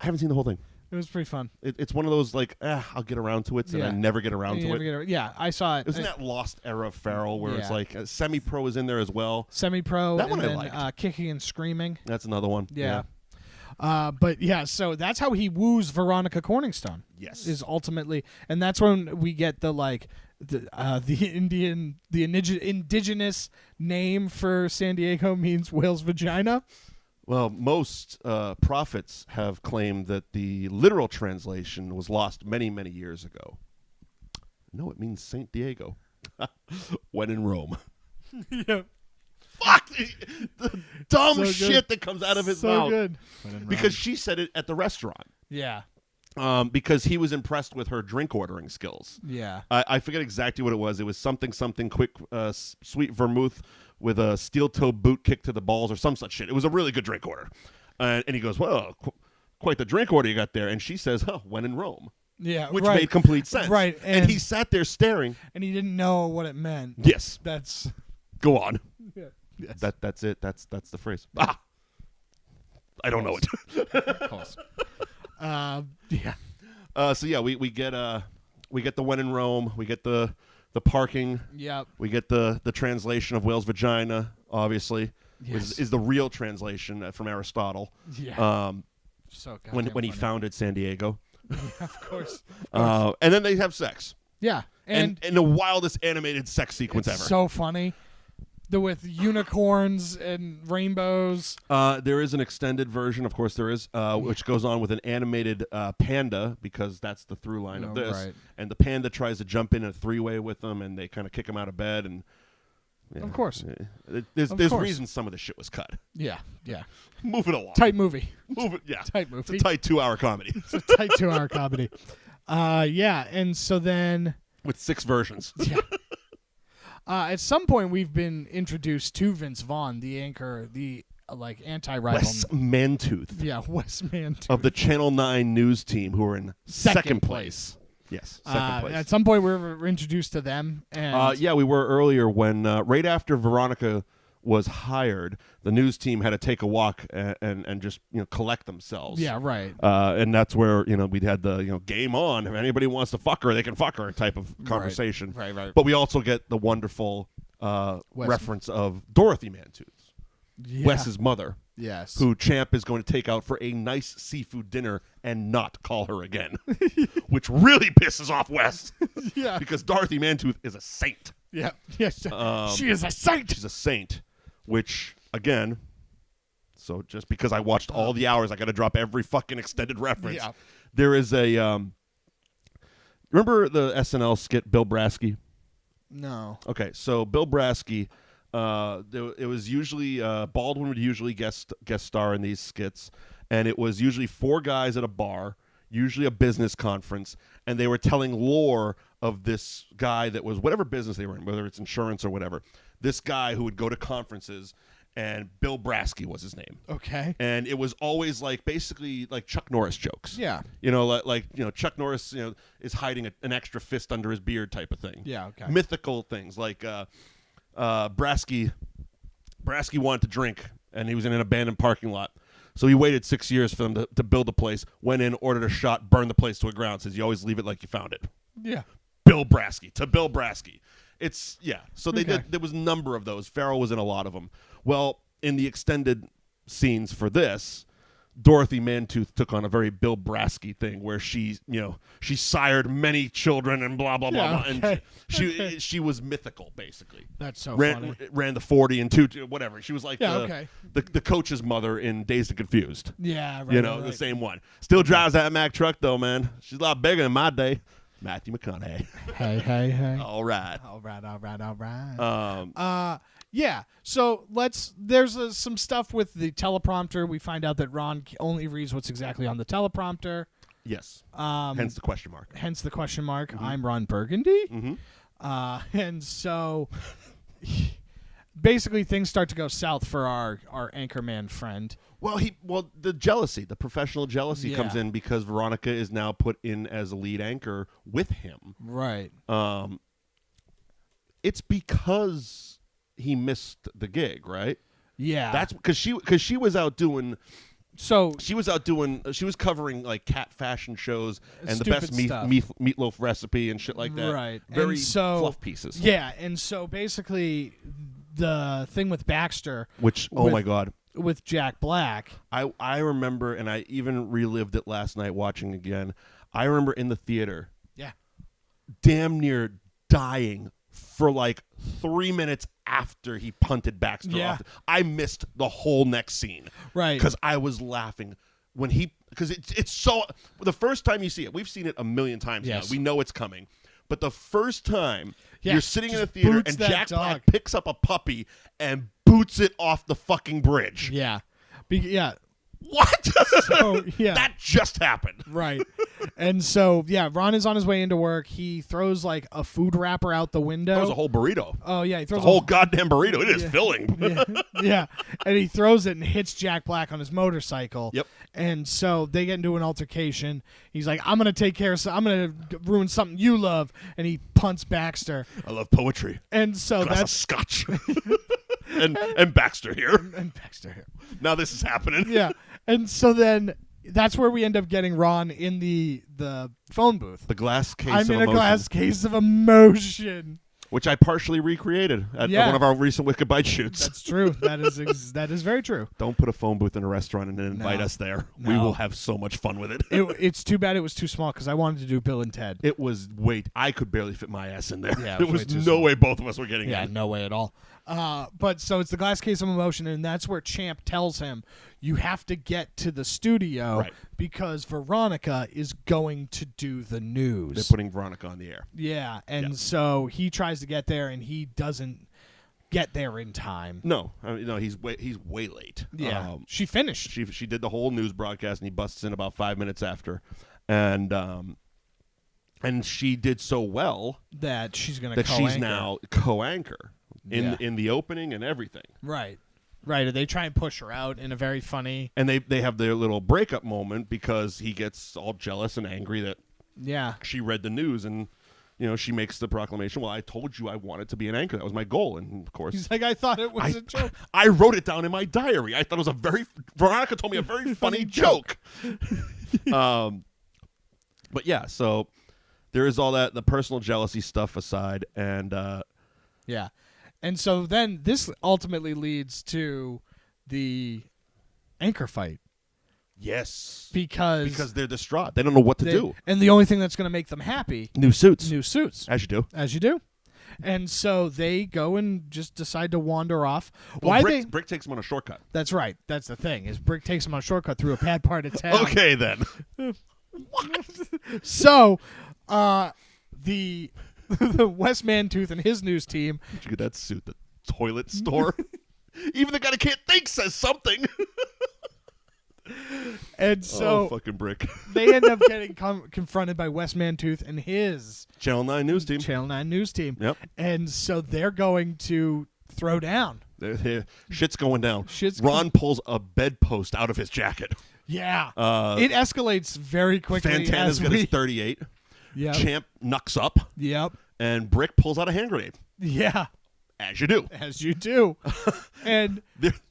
I haven't seen the whole thing. It was pretty fun. It's one of those like, I'll get around to it, and I never get around to it. Yeah, I saw it. It was in that lost era of Ferrell where it's like Semi-Pro is in there as well. Semi-Pro. That one and I then, liked. Kicking and Screaming. That's another one. Yeah. But yeah, so that's how he woos Veronica Corningstone. Yes. Is ultimately, and that's when we get the indigenous name for San Diego means whale's vagina. Well, most prophets have claimed that the literal translation was lost many, many years ago. No, it means Saint Diego. When in Rome. Yeah. Fuck! The dumb So shit good. that comes out of his So mouth. good. Because she said it at the restaurant. Yeah. Because he was impressed with her drink ordering skills. Yeah. I forget exactly what it was. It was something quick, sweet vermouth with a steel-toe boot kick to the balls or some such shit. It was a really good drink order. And he goes, well, quite the drink order you got there. And she says, when in Rome. Yeah, Which right. made complete sense. Right. And he sat there staring. And he didn't know what it meant. Yes. That's... Go on. Yeah. Yes. That's it. That's the phrase. I don't know it. Of course. Yeah. So yeah, we get the when in Rome. We get the parking. Yep. We get the translation of whale's vagina. Obviously, Yes. is the real translation from Aristotle. Yeah. So when goddamn he funny. founded San Diego. Yeah, of course. And then they have sex. Yeah. And the wildest animated sex sequence ever. So funny. With unicorns and rainbows. There is an extended version, of course there is, which goes on with an animated panda, because that's the through line of this. Right. And the panda tries to jump in a three-way with them, and they kind of kick him out of bed. And Of course. There's course. reasons some of the shit was cut. Yeah. Yeah. Move it along. Tight movie. Move it. Yeah. Tight movie. It's a tight 2-hour comedy. It's a tight 2-hour comedy. Yeah. And so then. With 6 versions. Yeah. At some point, we've been introduced to Vince Vaughn, the anchor, the anti-rival. Wes Mantooth. Yeah, Wes Mantooth. Of the Channel 9 news team, who are in second place. Yes, second place. At some point, we were introduced to them. And yeah, we were earlier when, right after Veronica was hired, the news team had to take a walk and just collect themselves. Yeah, right. And that's where we'd had the game on. If anybody wants to fuck her, they can fuck her type of conversation. Right. But we also get the wonderful reference of Dorothy Mantooth, Wes's mother. Yes. Who Champ is going to take out for a nice seafood dinner and not call her again, which really pisses off Wes. Yeah. Because Dorothy Mantooth is a saint. Yeah. Yes. She is a saint. She's a saint. Which, again, so just because I watched all the hours, I got to drop every fucking extended reference. Yeah. There is a, remember the SNL skit Bill Brasky? No. Okay, so Bill Brasky, it was usually, Baldwin would usually guest star in these skits, and it was usually 4 guys at a bar, usually a business conference, and they were telling lore of this guy that was whatever business they were in, whether it's insurance or whatever. This guy who would go to conferences, and Bill Brasky was his name. Okay. And it was always basically like Chuck Norris jokes. Yeah. Chuck Norris, is hiding an extra fist under his beard type of thing. Yeah, okay. Mythical things like Brasky wanted to drink, and he was in an abandoned parking lot. So he waited 6 years for them to build a place, went in, ordered a shot, burned the place to the ground, says you always leave it like you found it. Yeah. Bill Brasky. It's, yeah. So they Okay. there was a number of those. Ferrell was in a lot of them. Well, in the extended scenes for this, Dorothy Mantooth took on a very Bill Brasky thing where she sired many children and blah, blah, blah, blah. Okay. And she was mythical, basically. That's so ran, funny. Ran the 40 and 2, whatever. She was like okay. the coach's mother in Dazed and Confused. Yeah, right. The right. same one. Still drives that Mack truck, though, man. She's a lot bigger than my day. Matthew McConaughey. Hey. All right. Yeah. So there's some stuff with the teleprompter. We find out that Ron only reads what's exactly on the teleprompter. Yes. Hence the question mark. I'm Ron Burgundy. Mm-hmm. And so basically things start to go south for our Anchorman friend. Well, the jealousy, the professional jealousy comes Yeah. in because Veronica is now put in as a lead anchor with him. Right. It's because he missed the gig, right? Yeah. That's because she was out doing. So she was covering like cat fashion shows and the Stupid best stuff. meatloaf recipe and shit like that. Right. Very And so, fluff pieces. Yeah, and so basically the thing with Baxter, Which, oh my God. with Jack Black. I remember, and I even relived it last night watching again. I remember in the theater, Yeah. damn near dying for like 3 minutes after he punted Baxter Yeah. off. I missed the whole next scene. Right. Because I was laughing when because it's so, the first time you see it, we've seen it a million times Yes. now. We know it's coming. But the first time Yeah, you're sitting in a just theater boots and that Jack dog. Black picks up a puppy and boots it off the fucking bridge. Yeah. Yeah. What? So, yeah. That just happened. Right. And so, yeah, Ron is on his way into work. He throws like a food wrapper out the window. That was a whole burrito. Oh, yeah. He throws The whole goddamn burrito. It is filling. Yeah. Yeah. And he throws it and hits Jack Black on his motorcycle. Yep. And so they get into an altercation. He's like, I'm going to ruin something you love. And he punts Baxter. I love poetry. And so Glass of that's scotch. and Baxter here. And Baxter here. Now this is happening. Yeah. And so then that's where we end up getting Ron in the phone booth. The glass case I'm of in emotion. a glass case of emotion. Which I partially recreated at Yeah. one of our recent Wicked Bite shoots. That's true. That is very true. Don't put a phone booth in a restaurant and then invite us there. We No. will have so much fun with it. It's too bad it was too small because I wanted to do Bill and Ted. It was, I could barely fit my ass in there. Yeah, there it was was way too no small. way both of us were getting Yeah, in. no way at all. But so it's the glass case of emotion, and that's where Champ tells him you have to get to the studio Right. because Veronica is going to do the news. They're putting Veronica on the air. Yeah, and Yeah. so he tries to get there, and he doesn't get there in time. No, he's way late. Yeah, she finished. She did the whole news broadcast, and he busts in about 5 minutes after, and she did so well That she's going to that she's now co-anchor Yeah. in the opening and everything. Right. They try and push her out in a very funny. And they have their little breakup moment because he gets all jealous and angry that she read the news and she makes the proclamation. Well, I told you I wanted to be an anchor. That was my goal. And of course, He's like, I thought it was a joke. I wrote it down in my diary. I thought it was Veronica told me a very funny joke. But yeah, so there is all that, the personal jealousy stuff aside, and Yeah. And so then this ultimately leads to the anchor fight. yes, Because they're distraught. They don't know what to do. And the only thing that's going to make them happy, New suits, as you do. you do. And so they go and just decide to wander off. Well, Brick takes them on a shortcut. That's right. That's the thing. Is Brick takes them on a shortcut through a bad part of town. Okay, then. So, the Wes Mantooth and his news team. Did you get that suit? The toilet store. Even the guy that can't think says something. And so fucking Brick. they end up getting confronted by Wes Mantooth and his Channel 9 news team. Yep. Yep. And so they're going to throw down. Shit's going down. Ron pulls a bedpost out of his jacket. Yeah. It escalates very quickly. Fantana's got his 38. Yep. Champ knucks up. Yep. And Brick pulls out a hand grenade. Yeah. As you do. As you do. And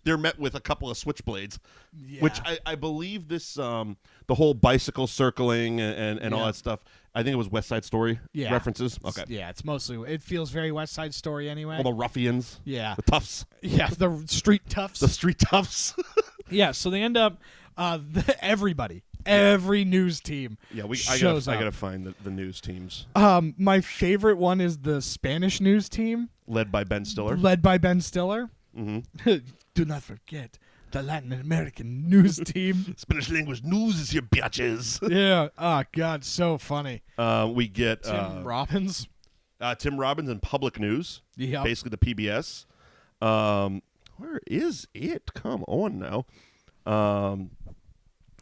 they're met with a couple of switchblades, yeah. which I believe this the whole bicycle circling and all that stuff. I think it was West Side Story references. Okay. Yeah, it's mostly. It feels very West Side Story anyway. All the ruffians. Yeah. The toughs. Yeah, the street toughs. The street toughs. Yeah, so they end up everybody. Every news team shows up. I gotta find the news teams. My favorite one is the Spanish news team. Led by Ben Stiller. Mm-hmm. Do not forget the Latin American news team. Spanish language news is your bitches. Yeah. Oh, God, so funny. We get Tim Robbins. Tim Robbins in Public News. Yep. Basically the PBS. Where is it? Come on now.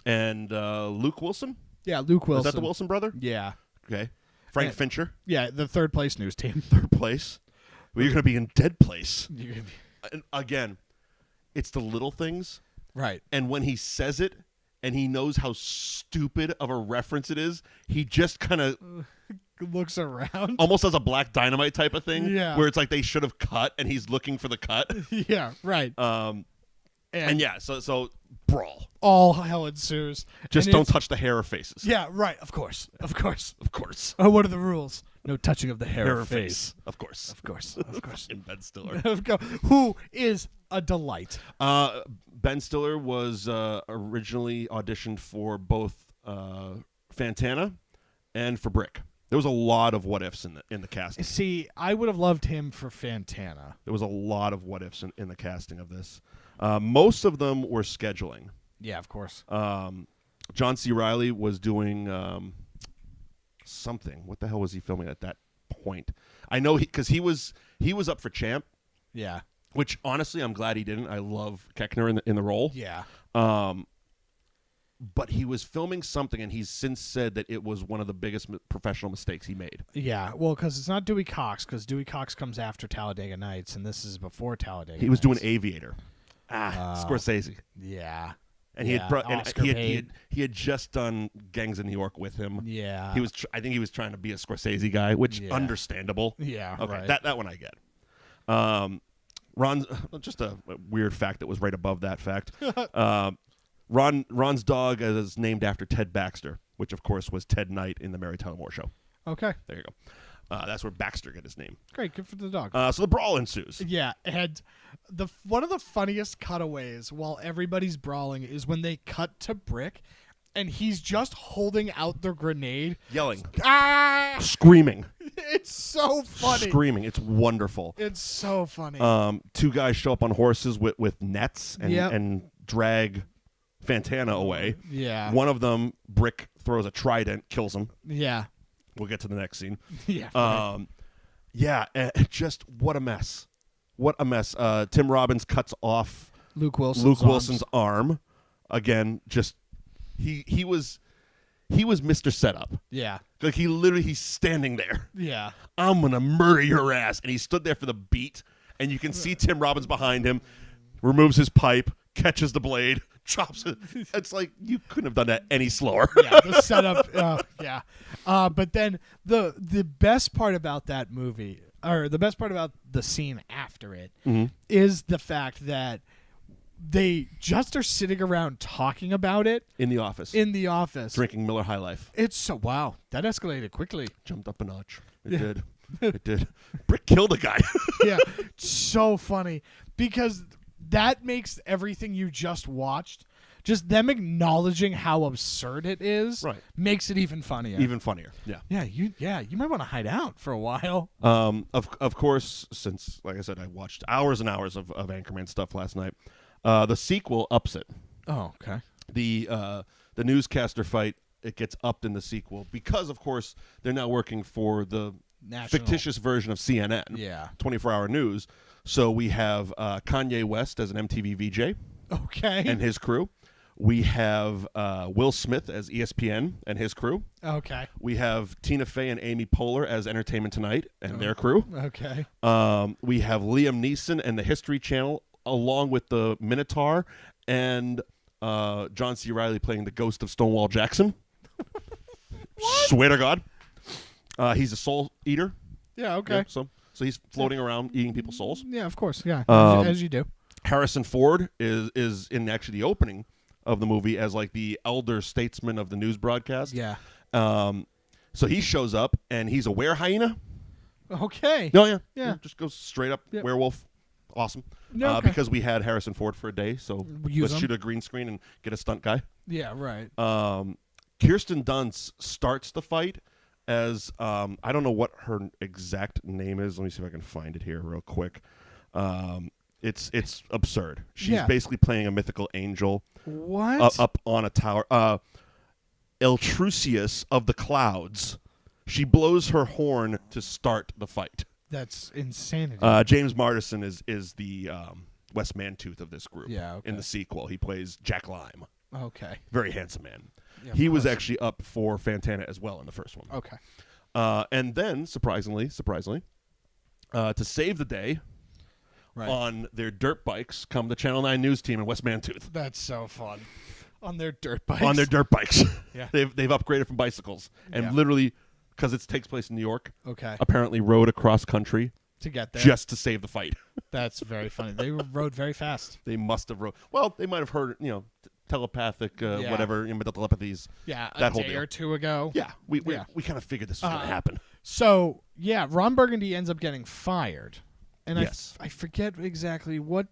And Luke Wilson? Yeah, Luke Wilson. Is that the Wilson brother? Yeah. Okay. Frank Fincher? Yeah, the third place news team. Third place. Well, you're going to be in dead place. again, it's the little things. Right. And when he says it and he knows how stupid of a reference it is, he just kind of looks around. Almost as a Black Dynamite type of thing. Yeah. Where it's like they should have cut and he's looking for the cut. Yeah, right. And yeah, so brawl. All hell ensues. Just don't touch the hair or faces. Yeah, right. Of course. Of course. Of course. Oh, what are the rules? No touching of the hair or face. Of course. Of course. Of course. In Ben Stiller. Who is a delight. Ben Stiller was originally auditioned for both Fantana and for Brick. There was a lot of what ifs in the casting. See, I would have loved him for Fantana. There was a lot of what ifs in the casting of this. Most of them were scheduling. Yeah, of course. John C. Reilly was doing something. What the hell was he filming at that point? I know because he was up for Champ. Yeah. Which honestly, I'm glad he didn't. I love Koechner in the role. Yeah. But he was filming something, and he's since said that it was one of the biggest professional mistakes he made. Yeah, well, because it's not Dewey Cox, because Dewey Cox comes after Talladega Nights, and this is before Talladega Nights. He was doing Aviator. Scorsese. Yeah. And he had just done Gangs of New York with him. Yeah. He was. I think he was trying to be a Scorsese guy, which understandable. Yeah. Okay. Right. That one I get. Ron's just a weird fact that was right above that fact. Ron's dog is named after Ted Baxter, which of course was Ted Knight in the Mary Tyler Moore Show. Okay. There you go. That's where Baxter got his name. Great, good for the dog. So the brawl ensues. Yeah, and one of the funniest cutaways while everybody's brawling is when they cut to Brick, and he's just holding out the grenade, yelling, ah! Screaming. It's so funny. Screaming. It's wonderful. It's so funny. Two guys show up on horses with nets and drag Fantana away. Yeah. One of them, Brick, throws a trident, kills him. Yeah. We'll get to the next scene. Yeah. Just what a mess. What a mess. Tim Robbins cuts off Luke Wilson's arm. Again, just he was Mr. Setup. Yeah. Like he's standing there. Yeah. I'm gonna murder your ass. And he stood there for the beat, and you can see Tim Robbins behind him, removes his pipe, catches the blade, chops it. It's like you couldn't have done that any slower. Yeah, the setup. Yeah. But then the best part about that movie, or the best part about the scene after it, is the fact that they just are sitting around talking about it in the office. Drinking Miller High Life. It's so wow. That escalated quickly. Jumped up a notch. It did. It did. Brick killed a guy. Yeah. So funny because that makes everything you just watched, just them acknowledging how absurd it is, makes it even funnier. Even funnier. Yeah. Yeah, you might want to hide out for a while. Of course, since like I said, I watched hours and hours of Anchorman stuff last night. The sequel ups it. Oh, okay. The newscaster fight, it gets upped in the sequel because, of course, they're now working for the fictitious version of CNN. Yeah. 24-hour news. So we have Kanye West as an MTV VJ. Okay. And his crew. We have Will Smith as ESPN and his crew. Okay. We have Tina Fey and Amy Poehler as Entertainment Tonight and their crew. Okay. We have Liam Neeson and the History Channel along with the Minotaur and John C. Reilly playing the ghost of Stonewall Jackson. Swear to God. He's a soul eater. Yeah, okay. Yeah, so he's floating around eating people's souls. Yeah, of course. Yeah, as you do. Harrison Ford is in actually the opening of the movie as like the elder statesman of the news broadcast. Yeah. So he shows up and he's a were hyena. Okay. Oh yeah. Yeah. Just goes straight up werewolf. Awesome. Yeah, okay. Because we had Harrison Ford for a day, so let's shoot a green screen and get a stunt guy. Yeah, right. Kirsten Dunst starts the fight as I don't know what her exact name is. Let me see if I can find it here real quick. It's absurd. She's basically playing a mythical angel. What? Up on a tower. Eltrusius of the clouds. She blows her horn to start the fight. That's insanity. James Marsden is the Wes Mantooth of this group. Yeah, okay. In the sequel, he plays Jack Lime. Okay. Very handsome man. Yeah, he was actually up for Fantana as well in the first one. Okay. And then, surprisingly, to save the day, on their dirt bikes come the Channel 9 news team in West Mantooth. That's so fun. On their dirt bikes. On their dirt bikes. Yeah. They've upgraded from bicycles and literally, because it takes place in New York, apparently rode across country to get there just to save the fight. That's very funny. They rode very fast. They must have rode. Well, they might have heard, telepathic, whatever, the telepathies. Yeah, that a whole day deal. or two ago. Yeah, we kind of figured this was going to happen. So, Ron Burgundy ends up getting fired. And yes. I forget exactly what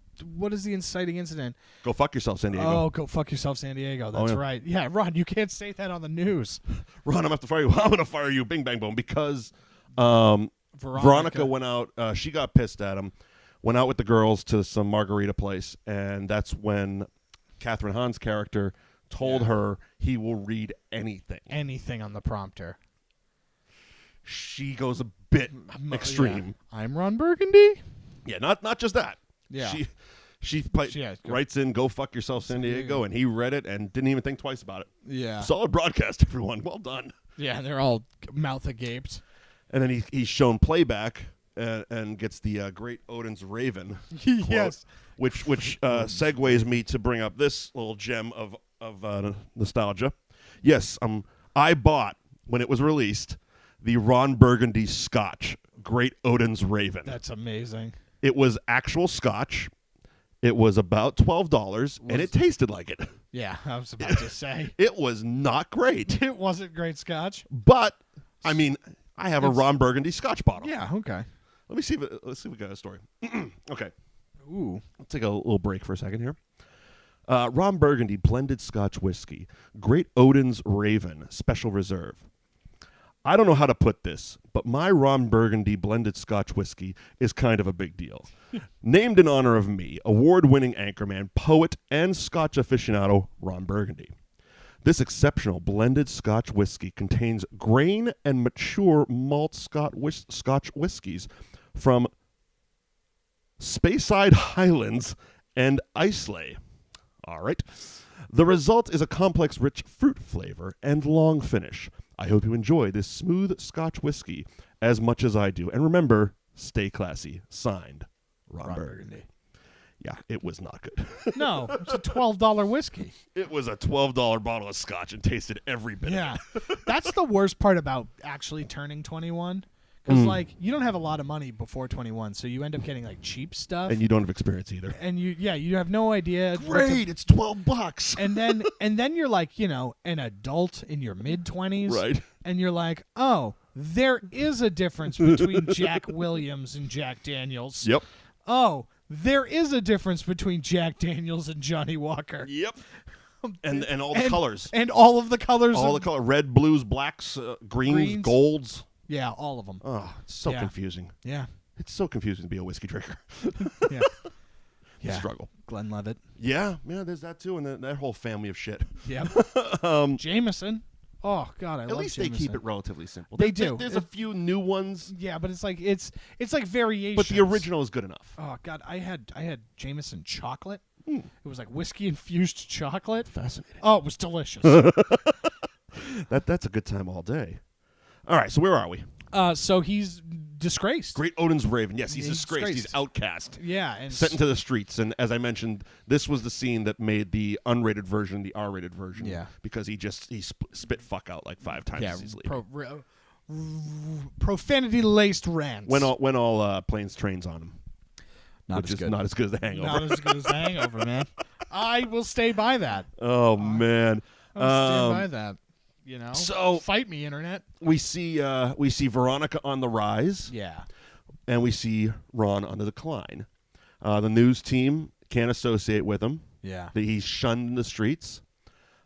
is the inciting incident. Go fuck yourself, San Diego. Oh, go fuck yourself, San Diego. That's right. Yeah, Ron, you can't say that on the news. Ron, I'm going to have to fire you. I'm going to fire you, bing, bang, boom, because Veronica went out. She got pissed at him, went out with the girls to some margarita place, and that's when Catherine Hahn's character told her he will read anything. Anything on the prompter. She goes a bit extreme. Yeah. I'm Ron Burgundy? Yeah, not just that. Yeah. She writes in, go fuck yourself, San Diego, and he read it and didn't even think twice about it. Yeah. Solid broadcast, everyone. Well done. Yeah, they're all mouth agape. And then he's shown playback and gets the Great Odin's Raven quote, yes. which segues me to bring up this little gem of nostalgia. Yes, I bought, when it was released, the Ron Burgundy Scotch, Great Odin's Raven. That's amazing. It was actual Scotch. It was about $12, and it tasted like it. Yeah, I was about to say. It was not great. It wasn't great Scotch. But, I mean, I have a Ron Burgundy Scotch bottle. Yeah, okay. Let's see if we got a story. Okay. Ooh. Let's take a little break for a second here. Ron Burgundy Blended Scotch Whiskey. Great Odin's Raven Special Reserve. I don't know how to put this, but my Ron Burgundy Blended Scotch Whiskey is kind of a big deal. Named in honor of me, award-winning anchorman, poet, and Scotch aficionado, Ron Burgundy. This exceptional blended Scotch whiskey contains grain and mature malt Scotch whiskies from Speyside Highlands and Islay. All right. The result is a complex, rich fruit flavor and long finish. I hope you enjoy this smooth Scotch whiskey as much as I do. And remember, stay classy. Signed, Ron Burgundy. Yeah, it was not good. No, it's a $12 whiskey. It was a $12 bottle of Scotch and tasted every bit of it. That's the worst part about actually turning 21. Because, you don't have a lot of money before 21, so you end up getting, cheap stuff. And you don't have experience either. And you have no idea. Great, it's $12. And then you're an adult in your mid-20s. Right. And you're like, oh, there is a difference between Jack Williams and Jack Daniels. Yep. Oh, there is a difference between Jack Daniels and Johnny Walker. Yep. And all the colors. And all of the colors. All the color. Red, blues, blacks, greens, golds. Yeah, all of them. Oh, it's so confusing. Yeah. It's so confusing to be a whiskey drinker. Yeah. Yeah. Struggle. Glenlivet. Yeah, there's that too, and that whole family of shit. Yeah. Jameson. Oh God, I love Jameson. At least they keep it relatively simple. They do. There's a few new ones. Yeah, but it's like variations. But the original is good enough. Oh God, I had Jameson chocolate. It was like whiskey infused chocolate. Fascinating. Oh, it was delicious. That's a good time all day. All right, so where are we? So he's disgraced. Great Odin's Raven. Yes, he's disgraced. He's outcast. Yeah, and sent into the streets. And as I mentioned, this was the scene that made the unrated version the R-rated version. Yeah, because he spit fuck out 5 times as he's leaving. Profanity laced rants. When all planes trains on him. Not as good as The Hangover. Not as good as The Hangover, man. I will stay by that. Oh man, I'll stand by that. So fight me, internet. We see Veronica on the rise. Yeah, and we see Ron on the decline. The news team can't associate with him. Yeah, he's shunned in the streets.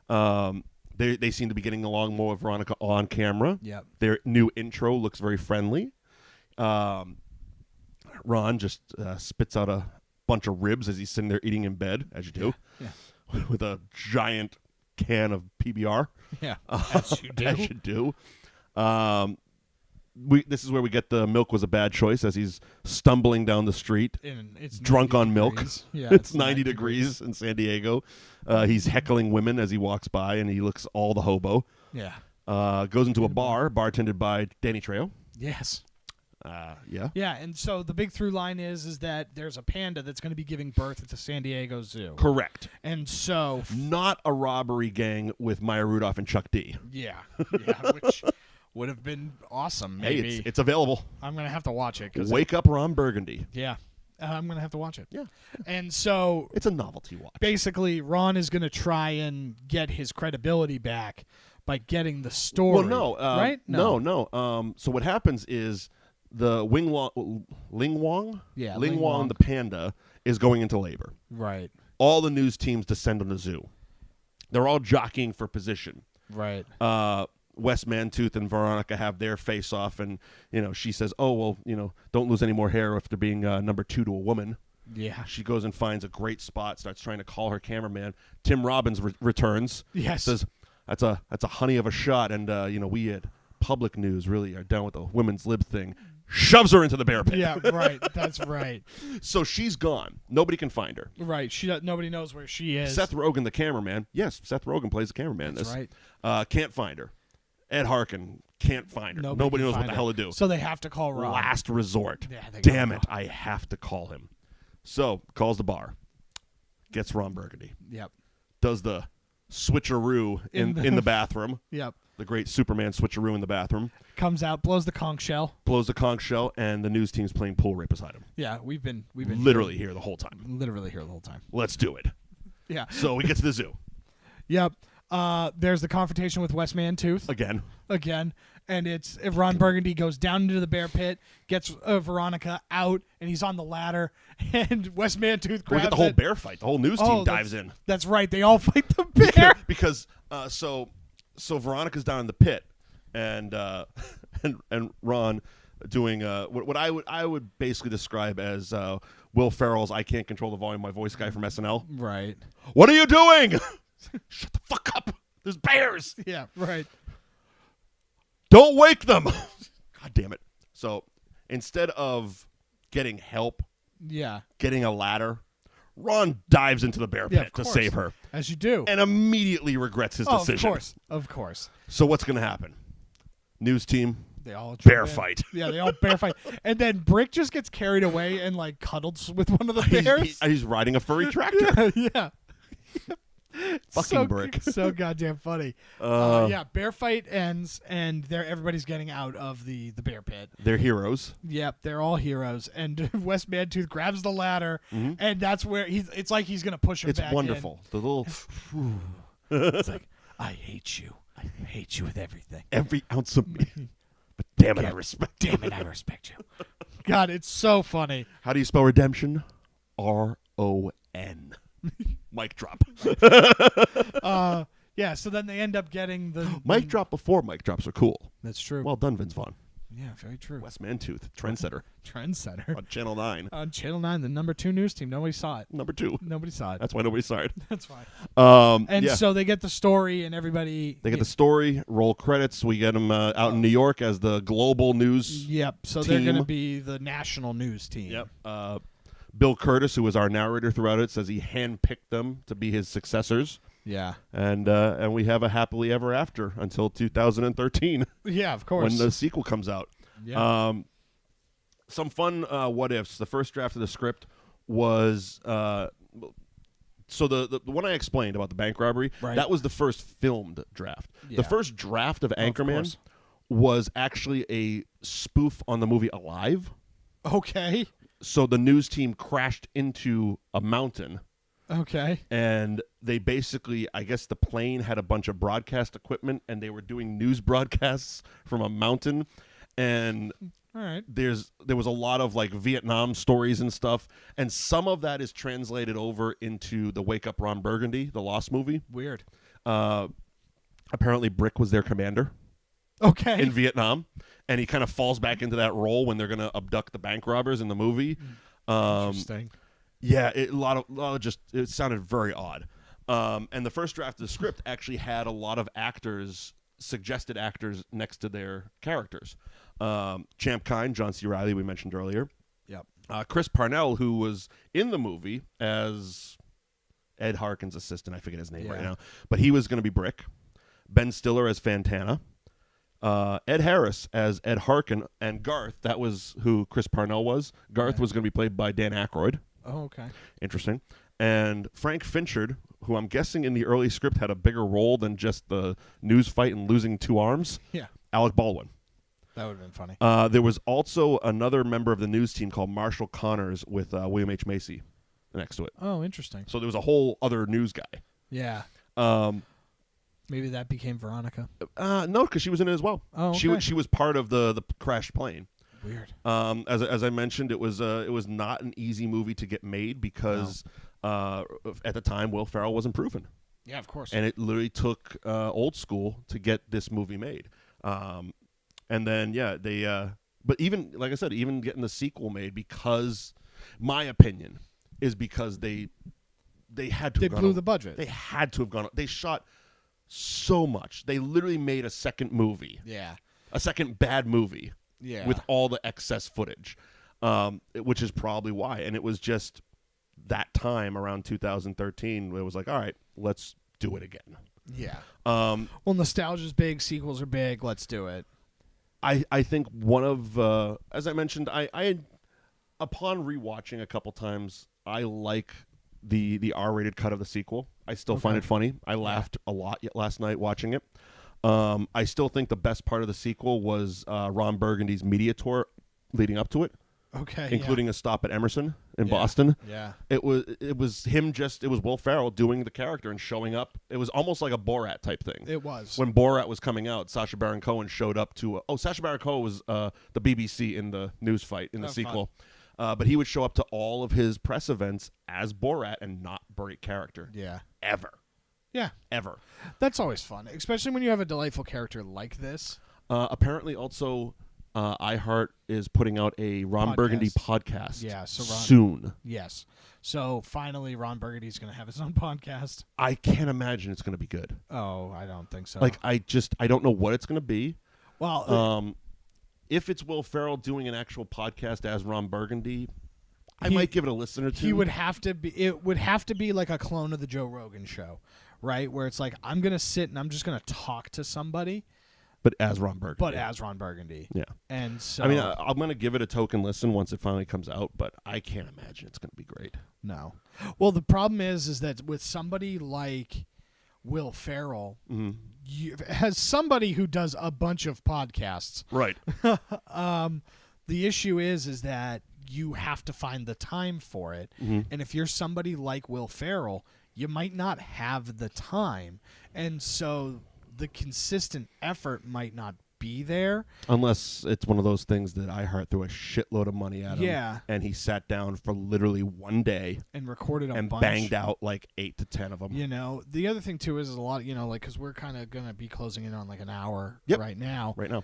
They seem to be getting along more with Veronica on camera. Yep. Their new intro looks very friendly. Ron just spits out a bunch of ribs as he's sitting there eating in bed, as you do, with a giant can of PBR. Yeah, as you do. As you do. This is where we get the milk was a bad choice as he's stumbling down the street, it's drunk on milk. Yeah, it's 90 degrees in San Diego. He's heckling women as he walks by, and he looks all the hobo. Yeah. Goes into a bar, bartended by Danny Trejo. Yes. Yeah. Yeah, and so the big through line is that there's a panda that's going to be giving birth at the San Diego Zoo. Correct. And so... Not a robbery gang with Maya Rudolph and Chuck D. Yeah, which would have been awesome, maybe. Hey, it's available. I'm going to have to watch it. Wake Up Ron Burgundy. Yeah. I'm going to have to watch it. Yeah. And so... It's a novelty watch. Basically, Ron is going to try and get his credibility back by getting the story. Well, no. Right? No. So what happens is the Ling Wang, Ling Wang, the panda, is going into labor. Right. All the news teams descend on the zoo. They're all jockeying for position. Right. Wes Mantooth and Veronica have their face-off, and she says, "Oh well, don't lose any more hair if they're being number 2 to a woman." Yeah. She goes and finds a great spot, starts trying to call her cameraman. Tim Robbins returns. Yes. Says, "That's a honey of a shot," and we at Public News really are down with the women's lib thing. Shoves her into the bear pit. Yeah, right. That's right. So she's gone. Nobody can find her. Right. Nobody knows where she is. Seth Rogen, the cameraman. Yes, Seth Rogen plays the cameraman. That's right. Can't find her. Ed Harkin can't find her. Nobody knows what the hell to do. So they have to call Ron. Last resort. Yeah, Damn it, I have to call him. So calls the bar. Gets Ron Burgundy. Yep. Does the switcheroo in the bathroom. Yep. The great Superman switcheroo in the bathroom. Comes out, blows the conch shell. Blows the conch shell, and the news team's playing pool right beside him. Yeah, we've been literally here the whole time. Literally here the whole time. Let's do it. Yeah. So we get to the zoo. Yep. There's the confrontation with Wes Mantooth. Again. And it's Ron Burgundy goes down into the bear pit, gets Veronica out, and he's on the ladder, and Wes Mantooth grabs We get the whole bear fight. The whole news team dives in. That's right. They all fight the bear. Because so Veronica's down in the pit, and Ron doing what I would basically describe as Will Ferrell's "I Can't Control the Volume of My Voice" guy from SNL. Right. What are you doing? Shut the fuck up. There's bears. Yeah, right. Don't wake them. God damn it. So instead of getting help, getting a ladder, Ron dives into the bear pit to save her. As you do. And immediately regrets his decision. Of course. So what's going to happen? News team, they all bear fight. Yeah, they all bear fight. And then Brick just gets carried away and cuddles with one of the bears. He's riding a furry tractor. Yeah. Fucking Brick. So goddamn funny. Bear fight ends, and everybody's getting out of the bear pit. They're heroes. Yep, they're all heroes. And Wes Mantooth grabs the ladder, and that's where it's like he's going to push him back in. It's wonderful. The little... It's like, I hate you. I hate you with everything. Every ounce of me. But damn it, I respect you. Damn it, I respect you. God, it's so funny. How do you spell redemption? R-O-N. Mic drop. Yeah, so then they end up getting the... Mic drop before mic drops are cool. That's true. Well done, Vince Vaughn. Yeah, very true. Wes Mantooth, trendsetter. On Channel 9. On Channel 9, the number 2 news team. Nobody saw it. Number 2. Nobody saw it. That's why nobody saw it. That's why. So they get the story, and everybody... They get the story, roll credits. We get them out in New York as the global news Yep, so team. they're going to be the national news team. Yep. Bill Curtis, who was our narrator throughout it, says he handpicked them to be his successors. Yeah. And we have a happily ever after until 2013. Yeah, of course. When the sequel comes out. Yeah. Some fun what ifs. The first draft of the script was so the one I explained about the bank robbery, that was the first filmed draft. Yeah. The first draft of Anchorman was actually a spoof on the movie Alive. Okay. So the news team crashed into a mountain. Okay. And they basically, I guess the plane had a bunch of broadcast equipment, and they were doing news broadcasts from a mountain. And all right. there was a lot of Vietnam stories and stuff, and some of that is translated over into the Wake Up Ron Burgundy, the Lost movie. Weird. Apparently Brick was their commander. Okay. In Vietnam, and he kind of falls back into that role when they're going to abduct the bank robbers in the movie. Interesting. Yeah, it sounded very odd. And the first draft of the script actually had a lot of suggested actors next to their characters. Champ Kind, John C. Reilly, we mentioned earlier. Yep. Chris Parnell, who was in the movie as Ed Harkin's assistant, I forget his name right now, but he was going to be Brick. Ben Stiller as Fantana. Ed Harris as Ed Harkin, and Garth, that was who Chris Parnell was. Garth was going to be played by Dan Aykroyd. Oh, okay. Interesting. And Frank Finchard, who I'm guessing in the early script had a bigger role than just the news fight and losing 2 arms. Yeah. Alec Baldwin. That would have been funny. There was also another member of the news team called Marshall Connors with William H. Macy next to it. Oh, interesting. So there was a whole other news guy. Yeah. Maybe that became Veronica. No, because she was in it as well. Oh, okay. She was part of the crashed plane. Weird. As I mentioned, it was not an easy movie to get made because at the time Will Ferrell wasn't proven. Yeah, of course. And it literally took Old School to get this movie made. And then but even like I said, even getting the sequel made, because my opinion is because they had to. They blew the budget. They had to have gone. They shot so much. They literally made a second movie. Yeah. A second bad movie. Yeah. With all the excess footage, which is probably why. And it was just that time around 2013 where it was like, all right, let's do it again. Yeah. Well, nostalgia's big. Sequels are big. Let's do it. I think one of, as I mentioned, I upon rewatching a couple times, I like the R-rated cut of the sequel. I still find it funny. I laughed a lot last night watching it. I still think the best part of the sequel was Ron Burgundy's media tour leading up to it. Okay. Including a stop at Emerson in Boston. Yeah. It was him it was Will Ferrell doing the character and showing up. It was almost like a Borat type thing. It was. When Borat was coming out, Sacha Baron Cohen showed up to Sacha Baron Cohen was the BBC in the news fight in the sequel. But he would show up to all of his press events as Borat and not break character. Yeah. Ever. Yeah. Ever. That's always fun, especially when you have a delightful character like this. Apparently also iHeart is putting out a Ron Burgundy podcast soon. Yes. So finally Ron Burgundy's going to have his own podcast. I can't imagine it's going to be good. Oh, I don't think so. Like, I don't know what it's going to be. Well, if it's Will Ferrell doing an actual podcast as Ron Burgundy, I might give it a listen or two. It would have to be like a clone of the Joe Rogan show, right? Where it's like, I'm going to sit and I'm just going to talk to somebody. But as Ron Burgundy. Yeah. And so, I mean, I'm going to give it a token listen once it finally comes out, but I can't imagine it's going to be great. No. Well, the problem is that with somebody like Will Ferrell, has somebody who does a bunch of podcasts. Right. The issue is that you have to find the time for it. And if you're somebody like Will Ferrell, you might not have the time. And so the consistent effort might not be there. Unless it's one of those things that iHeart threw a shitload of money at him. Yeah. And he sat down for literally one day. And recorded a bunch. Banged out like 8 to 10 of them. You know, the other thing, too, is a lot, like, because we're kind of going to be closing in on like an hour right now. Right now.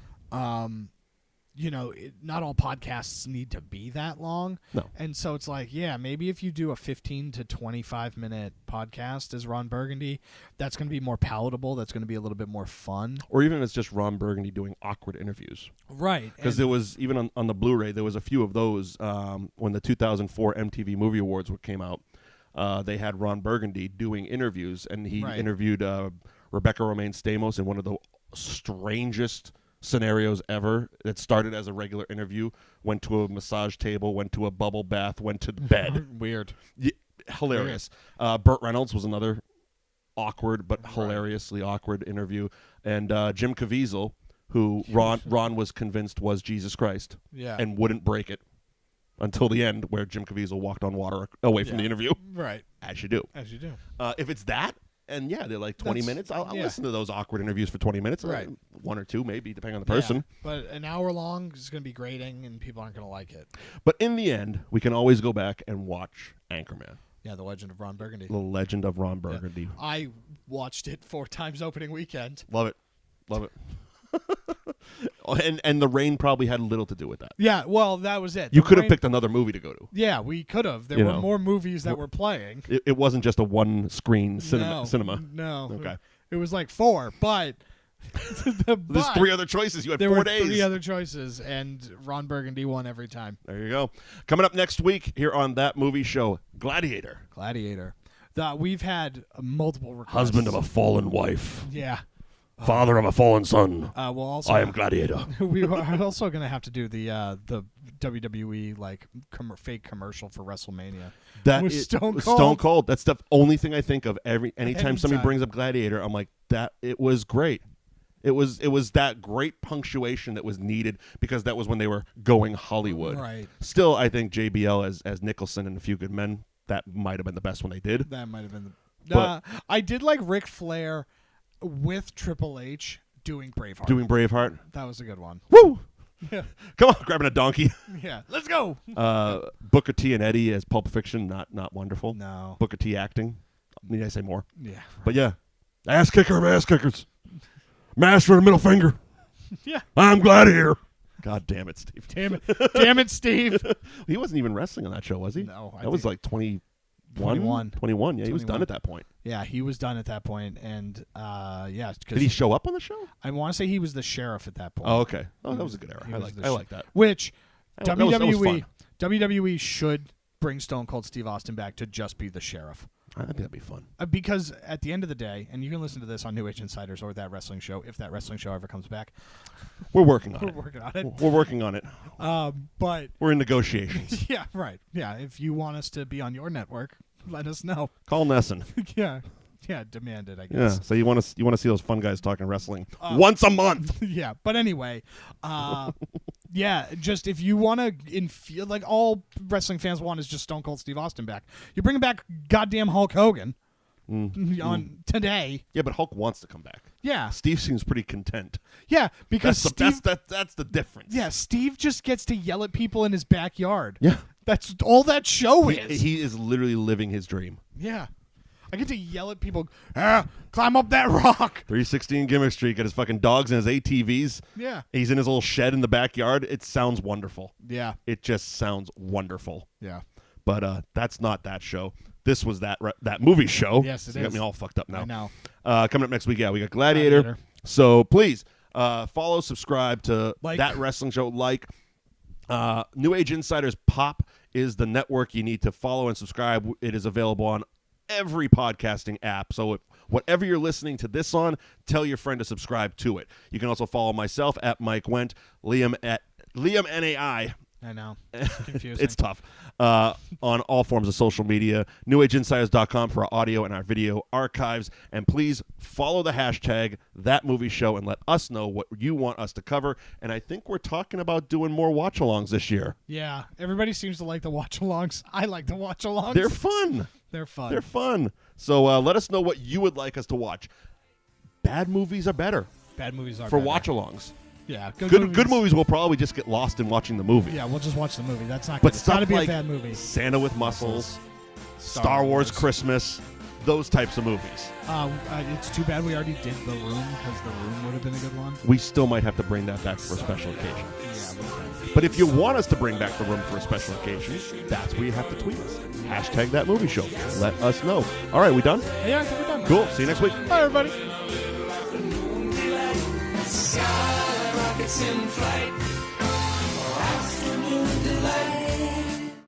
Not all podcasts need to be that long. No. And so it's like, maybe if you do a 15 to 25 minute podcast as Ron Burgundy, that's going to be more palatable. That's going to be a little bit more fun. Or even if it's just Ron Burgundy doing awkward interviews. Right. Because there was, even on the Blu-ray, there was a few of those when the 2004 MTV Movie Awards came out. They had Ron Burgundy doing interviews, and he interviewed Rebecca Romaine Stamos in one of the strangest scenarios ever. It started as a regular interview, went to a massage table, went to a bubble bath, went to bed. Weird. Yeah, hilarious. Burt Reynolds was another awkward but hilariously awkward interview. And Jim Caviezel, who Ron was convinced was Jesus Christ and wouldn't break it until the end, where Jim Caviezel walked on water away from the interview. Right. As you do. If it's that, and they're like 20 minutes, I'll listen to those awkward interviews for 20 minutes. Right. One or two, maybe, depending on the person. But an hour long is going to be grating, and people aren't going to like it. But in the end, we can always go back and watch Anchorman. Yeah, The Legend of Ron Burgundy. The Legend of Ron Burgundy. Yeah. I watched it 4 times opening weekend. Love it. And the rain probably had little to do with that. Yeah, well, that was it. You could have picked another movie to go to. Yeah, we could have. There were more movies that were playing. It wasn't just a one-screen cinema. No. Okay. It was like 4, but there's 3 other choices. You had 4 days. There were 3 other choices, and Ron Burgundy won every time. There you go. Coming up next week here on That Movie Show, Gladiator. We've had multiple requests. Husband of a fallen wife. Yeah. Father of a fallen son. We'll also I am Gladiator. We are also going to have to do the WWE like fake commercial for WrestleMania. That with is Stone Cold. Stone Cold. That's the only thing I think of anytime somebody Anytime. brings up Gladiator. I'm like, that. It was great. It was that great punctuation that was needed because that was when they were going Hollywood. Right. Still, I think JBL as Nicholson in A Few Good Men, that might have been the best one they did. That might have been the. But- I did like Ric Flair with Triple H doing Braveheart. Doing Braveheart. That was a good one. Woo! Yeah. Come on, grabbing a donkey. Yeah. Let's go. Booker T and Eddie as Pulp Fiction, not wonderful. No. Booker T acting. Need I say more? Yeah. But yeah, ass kicker of ass kickers. Master of the middle finger. Yeah. I'm Gladiator. God damn it, Steve. Damn it. Damn it, Steve. He wasn't even wrestling on that show, was he? No. That was like 21. 21. Yeah, he was done at that point. Yeah, he was done at that point, and yeah. Did he show up on the show? I want to say he was the sheriff at that point. Oh, okay. Oh, that was a good era. I like that. Which That was fun. WWE should bring Stone Cold Steve Austin back to just be the sheriff. I think that'd be fun. Because at the end of the day, and you can listen to this on New Age Insiders or that wrestling show, if that wrestling show ever comes back. We're working on it. We're working on it. We're working on it. But we're in negotiations. Yeah, right. Yeah, if you want us to be on your network, let us know. Call Nesson. Yeah, demand it, I guess. Yeah. So you want to see those fun guys talking wrestling once a month? Yeah, but anyway, yeah, just if you want to feel like all wrestling fans want is just Stone Cold Steve Austin back. You're bringing back goddamn Hulk Hogan on today. Yeah, but Hulk wants to come back. Yeah, Steve seems pretty content. Yeah, because that's the difference. Yeah, Steve just gets to yell at people in his backyard. Yeah, that's all that show is. He is literally living his dream. Yeah. I get to yell at people, climb up that rock. 316 Gimmick Street, got his fucking dogs and his ATVs. Yeah. He's in his little shed in the backyard. It sounds wonderful. Yeah. It just sounds wonderful. Yeah. But that's not that show. This was that movie show. Yes, it You got is. me all fucked up now. I know. Coming up next week, we got Gladiator. So please follow, subscribe to that wrestling show. New Age Insiders Pop is the network you need to follow and subscribe. It is available on every podcasting app. So if whatever you're listening to this on, tell your friend to subscribe to it. You can also follow myself at Mike Wendt, Liam at Liam NAI. I know. It's confusing. It's tough. On all forms of social media. NewAgeInsiders.com for our audio and our video archives. And please follow the hashtag #ThatMovieShow and let us know what you want us to cover. And I think we're talking about doing more watch-alongs this year. Yeah. Everybody seems to like the watch-alongs. I like the watch-alongs. They're fun. They're fun. They're fun. So let us know what you would like us to watch. Bad movies are better. Bad movies are for better. watch-alongs. Yeah. Good movies will probably just get lost in watching the movie. Yeah, we'll just watch the movie. That's not. But It's got to stuff be like a bad movie. Santa with Muscles, Star Wars Christmas, those types of movies. It's too bad we already did The Room because The Room would have been a good one. We still might have to bring that back for a special occasion. Yeah, we can. But if you want us to bring back The Room for a special occasion, that's where you have to tweet us. Hashtag that movie show. Let us know. All right, we done? Yeah, I think we're done. Cool. See you next week. Bye, everybody. Rockets in flight.